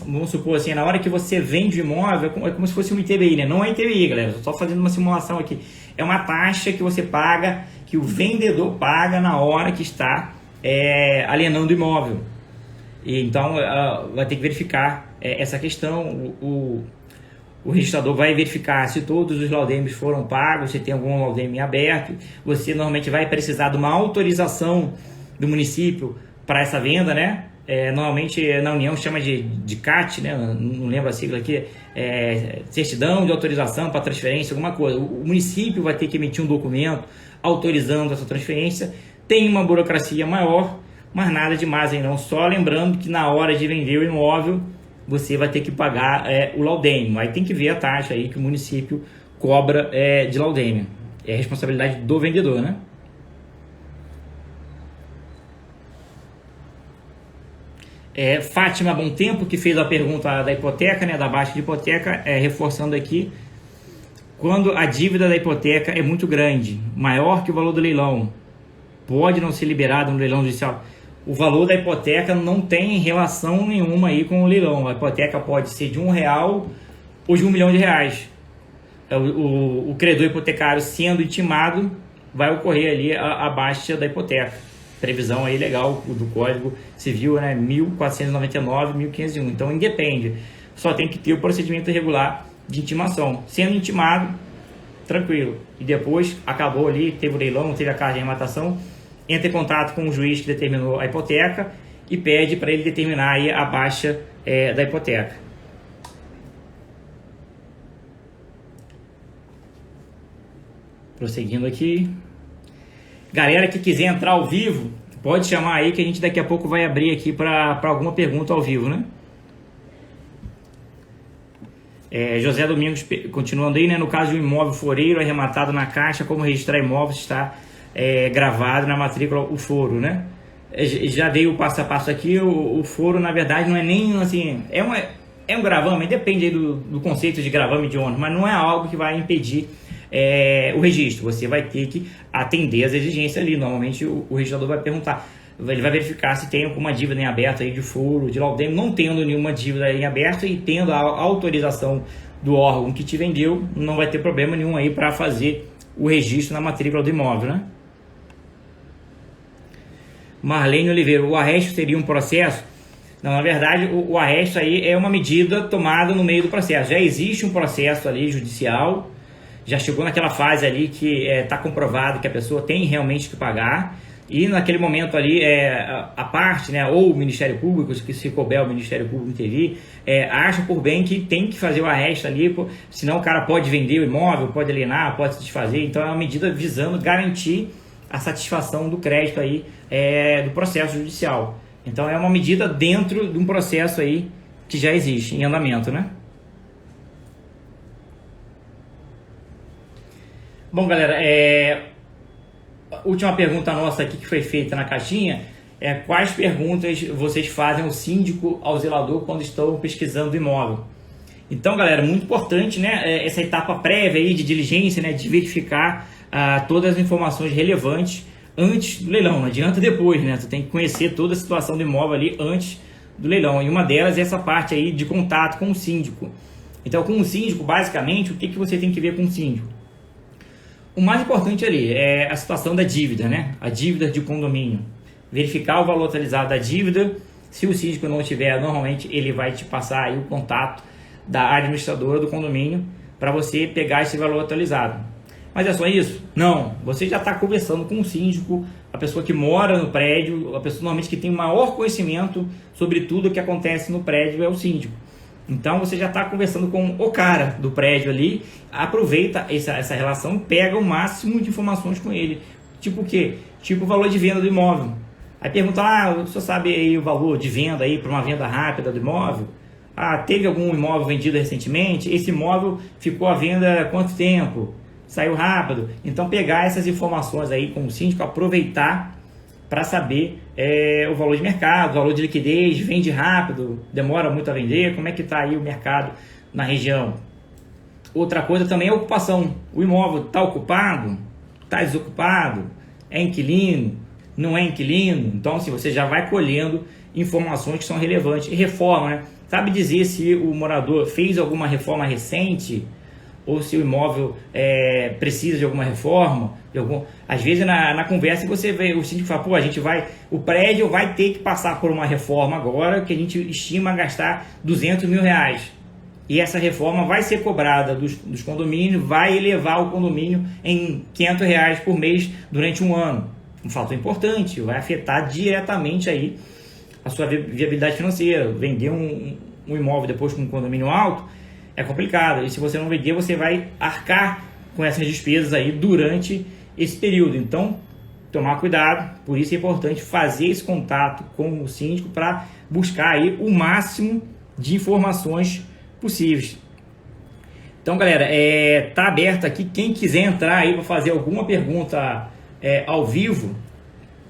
vamos supor assim, na hora que você vende o imóvel, é como se fosse um ITBI, né? Não é ITBI, galera, estou só fazendo uma simulação aqui. É uma taxa que você paga, que o vendedor paga na hora que está alienando o imóvel. E então vai ter que verificar essa questão. O o registrador vai verificar se todos os laudemes foram pagos, se tem algum laudeme aberto. Você normalmente vai precisar de uma autorização do município para essa venda, né? Normalmente na União chama de CAT, né? Não lembro a sigla aqui, certidão de autorização para transferência, alguma coisa. O município vai ter que emitir um documento autorizando essa transferência. Tem uma burocracia maior, mas nada demais aí não. Só lembrando que na hora de vender o imóvel, você vai ter que pagar o laudêmio. Aí tem que ver a taxa aí que o município cobra de laudêmio. É responsabilidade do vendedor, né? Fátima Bom Tempo, que fez a pergunta da hipoteca, né, da baixa de hipoteca, reforçando aqui, quando a dívida da hipoteca é muito grande, maior que o valor do leilão, pode não ser liberado no leilão judicial. O valor da hipoteca não tem relação nenhuma aí com o leilão. A hipoteca pode ser de R$1 ou de R$1 milhão. O credor hipotecário sendo intimado, vai ocorrer ali a baixa da hipoteca. Previsão aí legal do Código Civil, né? 1499, 1501. Então independe. Só tem que ter o procedimento regular de intimação. Sendo intimado, tranquilo. E depois acabou ali, teve o leilão, teve a carta de arrematação, entra em contato com o juiz que determinou a hipoteca e pede para ele determinar aí a baixa da hipoteca. Prosseguindo aqui. Galera que quiser entrar ao vivo, pode chamar aí que a gente daqui a pouco vai abrir aqui para alguma pergunta ao vivo, né? José Domingos continuando aí, né? No caso de um imóvel foreiro arrematado na Caixa, como registrar imóveis está gravado na matrícula o foro, né? Já dei o passo a passo aqui. O foro, na verdade, não é nem assim, é um gravame, depende aí do conceito de gravame de ônus, mas não é algo que vai impedir o registro. Você vai ter que atender as exigências ali. Normalmente o registrador vai perguntar, ele vai verificar se tem alguma dívida em aberto aí de foro, de laudêmio. Não tendo nenhuma dívida em aberto e tendo a autorização do órgão que te vendeu, não vai ter problema nenhum aí para fazer o registro na matrícula do imóvel, né? Marlene Oliveira, o arresto seria um processo? Não, na verdade o arresto aí é uma medida tomada no meio do processo. Já existe um processo ali judicial, já chegou naquela fase ali que está comprovado que a pessoa tem realmente que pagar, e naquele momento ali a parte, né, ou o Ministério Público, que se couber o Ministério Público intervir, acha por bem que tem que fazer o arresto ali, senão o cara pode vender o imóvel, pode alienar, pode se desfazer. Então é uma medida visando garantir a satisfação do crédito aí do processo judicial. Então é uma medida dentro de um processo aí que já existe em andamento, né? Bom, galera, última pergunta nossa aqui que foi feita na caixinha quais perguntas vocês fazem ao síndico, ao zelador, quando estão pesquisando o imóvel? Então, galera, muito importante, né, essa etapa prévia aí de diligência, né, de verificar todas as informações relevantes antes do leilão. Não adianta depois, né? Você tem que conhecer toda a situação do imóvel ali antes do leilão. E uma delas é essa parte aí de contato com o síndico. Então, com o síndico, basicamente, o que você tem que ver com o síndico? O mais importante ali é a situação da dívida, né? A dívida de condomínio. Verificar o valor atualizado da dívida. Se o síndico não tiver, normalmente ele vai te passar aí o contato da administradora do condomínio para você pegar esse valor atualizado. Mas é só isso? Não. Você já está conversando com o síndico, a pessoa que mora no prédio, a pessoa normalmente que tem maior conhecimento sobre tudo o que acontece no prédio é o síndico. Então você já está conversando com o cara do prédio ali, aproveita essa relação e pega o máximo de informações com ele. Tipo o quê? Tipo o valor de venda do imóvel. Aí pergunta, o senhor sabe aí o valor de venda aí para uma venda rápida do imóvel? Teve algum imóvel vendido recentemente? Esse imóvel ficou à venda há quanto tempo? Saiu rápido? Então pegar essas informações aí com o síndico, aproveitar para saber o valor de mercado, o valor de liquidez, vende rápido, demora muito a vender, como é que está aí o mercado na região. Outra coisa também é a ocupação. O imóvel está ocupado? Está desocupado? É inquilino? Não é inquilino? Então assim, você já vai colhendo informações que são relevantes. E reforma, né? Sabe dizer se o morador fez alguma reforma recente? Ou se o imóvel precisa de alguma reforma, às vezes na conversa você vê o síndico fala, o prédio vai ter que passar por uma reforma agora que a gente estima gastar R$200 mil. e essa reforma vai ser cobrada dos condomínios, vai elevar o condomínio em R$500 por mês durante um ano. Um fator importante, vai afetar diretamente aí a sua viabilidade financeira. Vender um imóvel depois com um condomínio alto é complicado, e se você não vender, você vai arcar com essas despesas aí durante esse período. Então, tomar cuidado, por isso é importante fazer esse contato com o síndico para buscar aí o máximo de informações possíveis. Então, galera, tá aberto aqui, quem quiser entrar aí para fazer alguma pergunta ao vivo,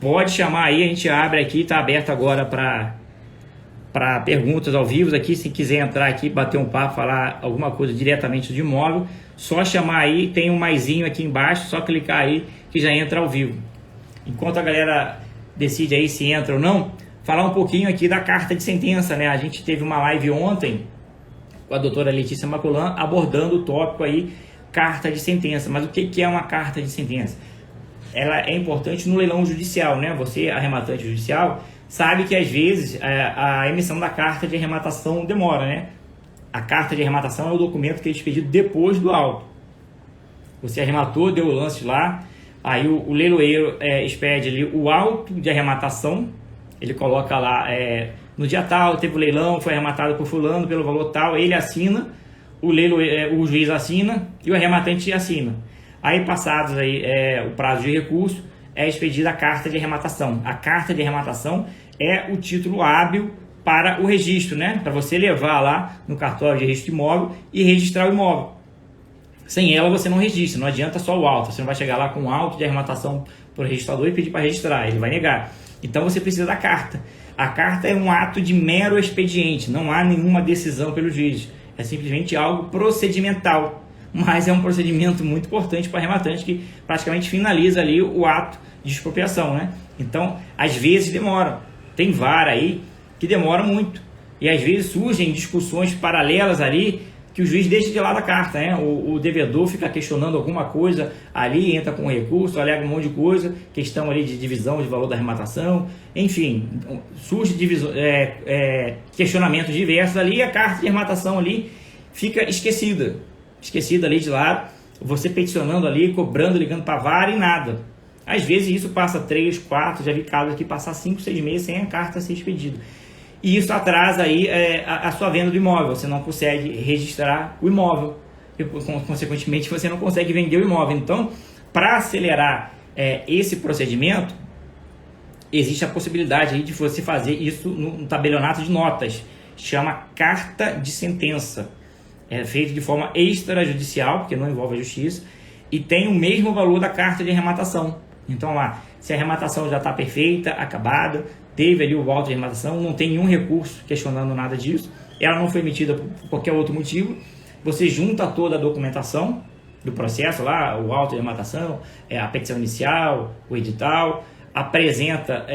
pode chamar aí, a gente abre aqui, tá aberto agora para perguntas ao vivo aqui. Se quiser entrar aqui, bater um papo, falar alguma coisa diretamente do imóvel, só chamar aí, tem um maisinho aqui embaixo, só clicar aí que já entra ao vivo. Enquanto a galera decide aí se entra ou não, falar um pouquinho aqui da carta de sentença, né? A gente teve uma live ontem com a doutora Letícia Maculan abordando o tópico aí, carta de sentença. Mas o que é uma carta de sentença? Ela é importante no leilão judicial, né? Você, arrematante judicial, sabe que às vezes a emissão da carta de arrematação demora, né? A carta de arrematação é o documento que é expedido depois do auto. Você arrematou, deu o lance lá, aí o leiloeiro expede ali o auto de arrematação, ele coloca lá, no dia tal, teve o leilão, foi arrematado por fulano pelo valor tal, ele assina, o juiz assina e o arrematante assina. Aí passados aí, o prazo de recurso, é expedida a carta de arrematação. A carta de arrematação é o título hábil para o registro, né? Para você levar lá no cartório de registro de imóvel e registrar o imóvel. Sem ela você não registra, não adianta só o auto. Você não vai chegar lá com um auto de arrematação para o registrador e pedir para registrar, ele vai negar. Então você precisa da carta. A carta é um ato de mero expediente, não há nenhuma decisão pelo juiz. É simplesmente algo procedimental, mas é um procedimento muito importante para o arrematante que praticamente finaliza ali o ato de expropriação, né? Então, às vezes demora. Tem vara aí que demora muito. E às vezes surgem discussões paralelas ali que o juiz deixa de lado a carta, né? O devedor fica questionando alguma coisa ali, entra com recurso, alega um monte de coisa, questão ali de divisão de valor da arrematação, enfim, surge questionamentos diversos ali e a carta de arrematação ali fica esquecida ali de lado, você peticionando ali, cobrando, ligando para a vara e nada. Às vezes isso passa 3, 4, já vi casos aqui passar 5, 6 meses sem a carta ser expedida. E isso atrasa aí a sua venda do imóvel, você não consegue registrar o imóvel, e consequentemente você não consegue vender o imóvel. Então, para acelerar esse procedimento, existe a possibilidade aí de você fazer isso no tabelionato de notas, chama carta de sentença. É feito de forma extrajudicial, porque não envolve a justiça, e tem o mesmo valor da carta de arrematação. Então lá, se a arrematação já está perfeita, acabada, teve ali o auto de arrematação, não tem nenhum recurso questionando nada disso, ela não foi emitida por qualquer outro motivo, você junta toda a documentação do processo lá, o auto de arrematação, a petição inicial, o edital, apresenta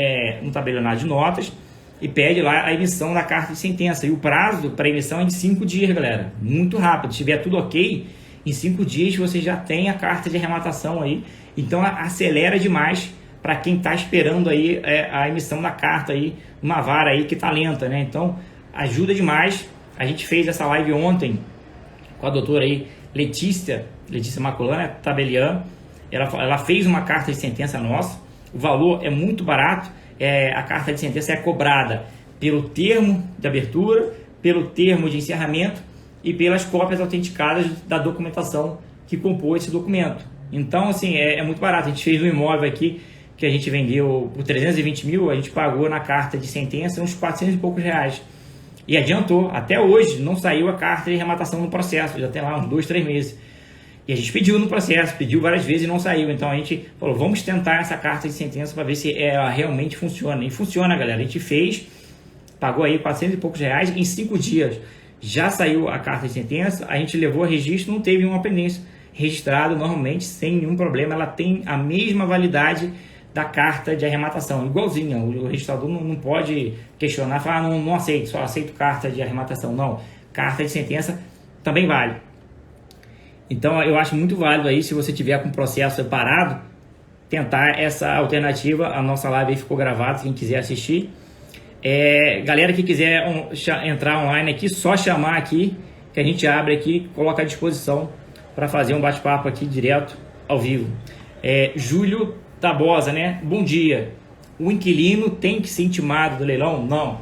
um tabelionato de notas, e pede lá a emissão da carta de sentença. E o prazo para emissão é de 5 dias, galera. Muito rápido. Se tiver tudo ok, em 5 dias você já tem a carta de arrematação aí. Então acelera demais para quem está esperando aí a emissão da carta aí, uma vara aí que está lenta, né? Então ajuda demais. A gente fez essa live ontem com a doutora aí Letícia Maculan, tabeliã. Ela fez uma carta de sentença nossa. O valor é muito barato. A carta de sentença é cobrada pelo termo de abertura, pelo termo de encerramento e pelas cópias autenticadas da documentação que compôs esse documento. Então, assim, é muito barato. A gente fez um imóvel aqui que a gente vendeu por 320 mil, a gente pagou na carta de sentença uns 400 e poucos reais. E adiantou, até hoje não saiu a carta de arrematação no processo, já tem lá uns 2, 3 meses. E a gente pediu no processo, pediu várias vezes e não saiu. Então a gente falou, vamos tentar essa carta de sentença para ver se ela realmente funciona. E funciona, galera. A gente fez, pagou aí 400 e poucos reais, em 5 dias já saiu a carta de sentença, a gente levou a registro, não teve uma pendência. Registrado normalmente, sem nenhum problema, ela tem a mesma validade da carta de arrematação, igualzinha. O registrador não pode questionar, falar, não aceito, só aceito carta de arrematação. Não, carta de sentença também vale. Então eu acho muito válido aí, se você tiver com o processo parado, tentar essa alternativa. A nossa live aí ficou gravada, quem quiser assistir. Galera que quiser entrar online aqui, só chamar aqui que a gente abre aqui, coloca à disposição para fazer um bate-papo aqui direto, ao vivo. Júlio Tabosa, né? Bom dia. O inquilino tem que ser intimado do leilão? Não.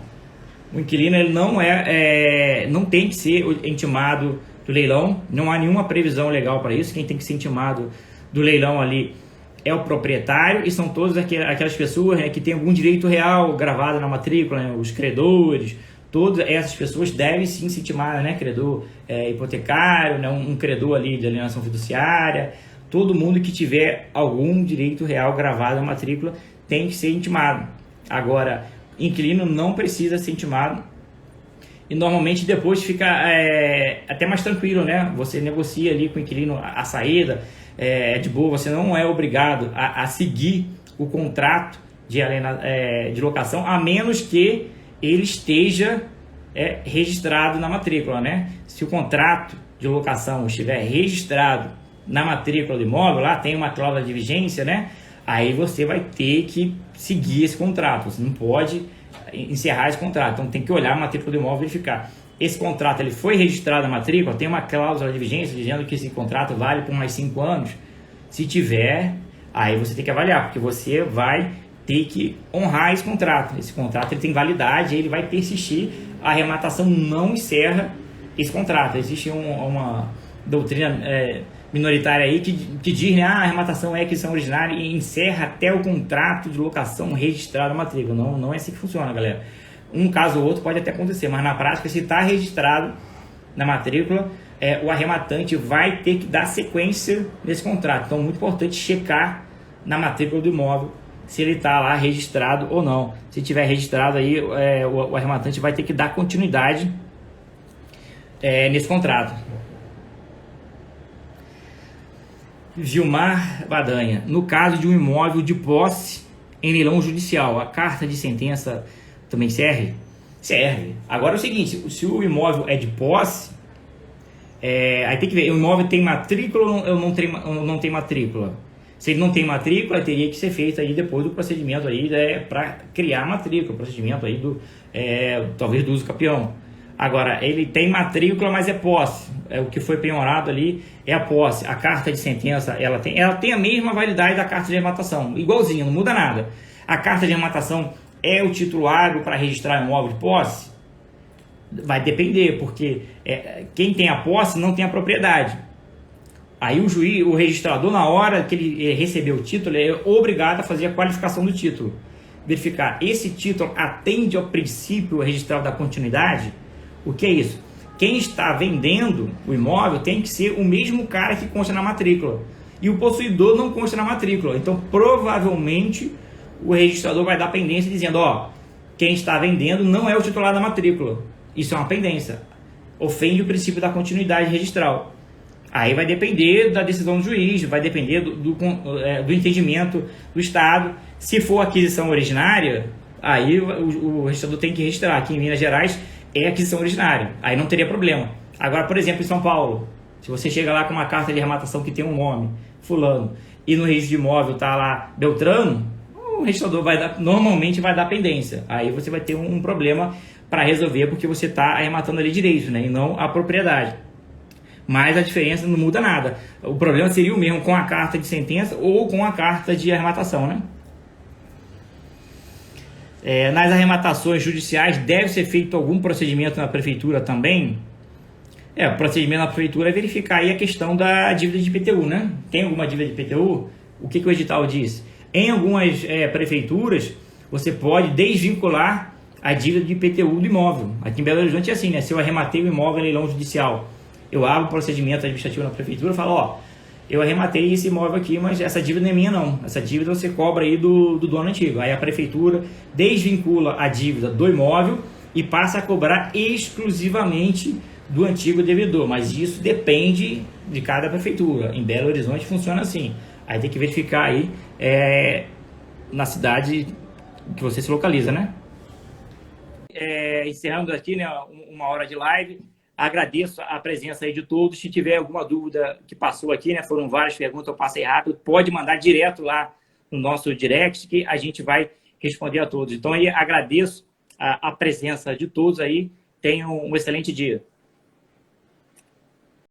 O inquilino ele não tem que ser intimado do leilão. Não há nenhuma previsão legal para isso. Quem tem que ser intimado do leilão ali é o proprietário e são todas aquelas pessoas, né, que têm algum direito real gravado na matrícula, né, os credores. Todas essas pessoas devem sim ser intimadas, né? Credor hipotecário, né, um credor ali de alienação fiduciária. Todo mundo que tiver algum direito real gravado na matrícula tem que ser intimado. Agora, inquilino não precisa ser intimado e normalmente depois fica até mais tranquilo, né? Você negocia ali com o inquilino a saída, de boa, você não é obrigado a seguir o contrato de locação, a menos que ele esteja registrado na matrícula, né? Se o contrato de locação estiver registrado na matrícula do imóvel, lá tem uma cláusula de vigência, né? Aí você vai ter que seguir esse contrato, você não pode encerrar esse contrato, então tem que olhar a matrícula do imóvel e verificar. Esse contrato ele foi registrado na matrícula, tem uma cláusula de vigência dizendo que esse contrato vale por mais 5 anos. Se tiver, aí você tem que avaliar, porque você vai ter que honrar esse contrato. Esse contrato ele tem validade, ele vai persistir, a arrematação não encerra esse contrato. Existe uma doutrina minoritária aí que diz, né, a arrematação é aquisição originária e encerra até o contrato de locação registrado na matrícula. Não é assim que funciona, galera. Um caso ou outro pode até acontecer, mas na prática, se está registrado na matrícula, o arrematante vai ter que dar sequência nesse contrato. Então, é muito importante checar na matrícula do imóvel se ele está lá registrado ou não. Se tiver registrado aí, o arrematante vai ter que dar continuidade nesse contrato. Gilmar Badanha, no caso de um imóvel de posse em leilão judicial, a carta de sentença também serve? Serve. Agora é o seguinte, se o imóvel é de posse, aí tem que ver, o imóvel tem matrícula ou não tem matrícula? Se ele não tem matrícula, teria que ser feito aí depois do procedimento aí para criar a matrícula, o procedimento aí talvez do uso capião. Agora, ele tem matrícula, mas é posse. O que foi penhorado ali é a posse. A carta de sentença, ela tem a mesma validade da carta de arrematação, igualzinho, não muda nada. A carta de arrematação é o titular para registrar imóvel de posse? Vai depender, porque quem tem a posse não tem a propriedade. Aí o juiz, o registrador, na hora que ele recebeu o título, é obrigado a fazer a qualificação do título. Verificar, esse título atende ao princípio registral da continuidade? O que é isso? Quem está vendendo o imóvel tem que ser o mesmo cara que consta na matrícula. E o possuidor não consta na matrícula. Então, provavelmente, o registrador vai dar pendência dizendo, quem está vendendo não é o titular da matrícula. Isso é uma pendência. Ofende o princípio da continuidade registral. Aí vai depender da decisão do juiz, vai depender do entendimento do Estado. Se for aquisição originária, aí o registrador tem que registrar. Aqui em Minas Gerais é aquisição originária, aí não teria problema. Agora, por exemplo, em São Paulo, se você chega lá com uma carta de arrematação que tem um nome, fulano, e no registro de imóvel está lá Beltrano, o registrador normalmente vai dar pendência. Aí você vai ter um problema para resolver, porque você está arrematando ali direito, né, e não a propriedade. Mas a diferença não muda nada. O problema seria o mesmo com a carta de sentença ou com a carta de arrematação, né? Nas arrematações judiciais deve ser feito algum procedimento na prefeitura também? O procedimento na prefeitura é verificar aí a questão da dívida de IPTU, né? Tem alguma dívida de IPTU? O que o edital diz? Em algumas prefeituras, você pode desvincular a dívida de IPTU do imóvel. Aqui em Belo Horizonte é assim, né? Se eu arrematei o imóvel em leilão judicial, eu abro o procedimento administrativo na prefeitura e falo, eu arrematei esse imóvel aqui, mas essa dívida não é minha não. Essa dívida você cobra aí do dono antigo. Aí a prefeitura desvincula a dívida do imóvel e passa a cobrar exclusivamente do antigo devedor. Mas isso depende de cada prefeitura. Em Belo Horizonte funciona assim. Aí tem que verificar aí na cidade que você se localiza, né? Encerrando aqui, né, uma hora de live. Agradeço a presença aí de todos. Se tiver alguma dúvida que passou aqui, né, foram várias perguntas, eu passei rápido, pode mandar direto lá no nosso direct que a gente vai responder a todos. Então, aí agradeço a presença de todos aí. Tenham um excelente dia.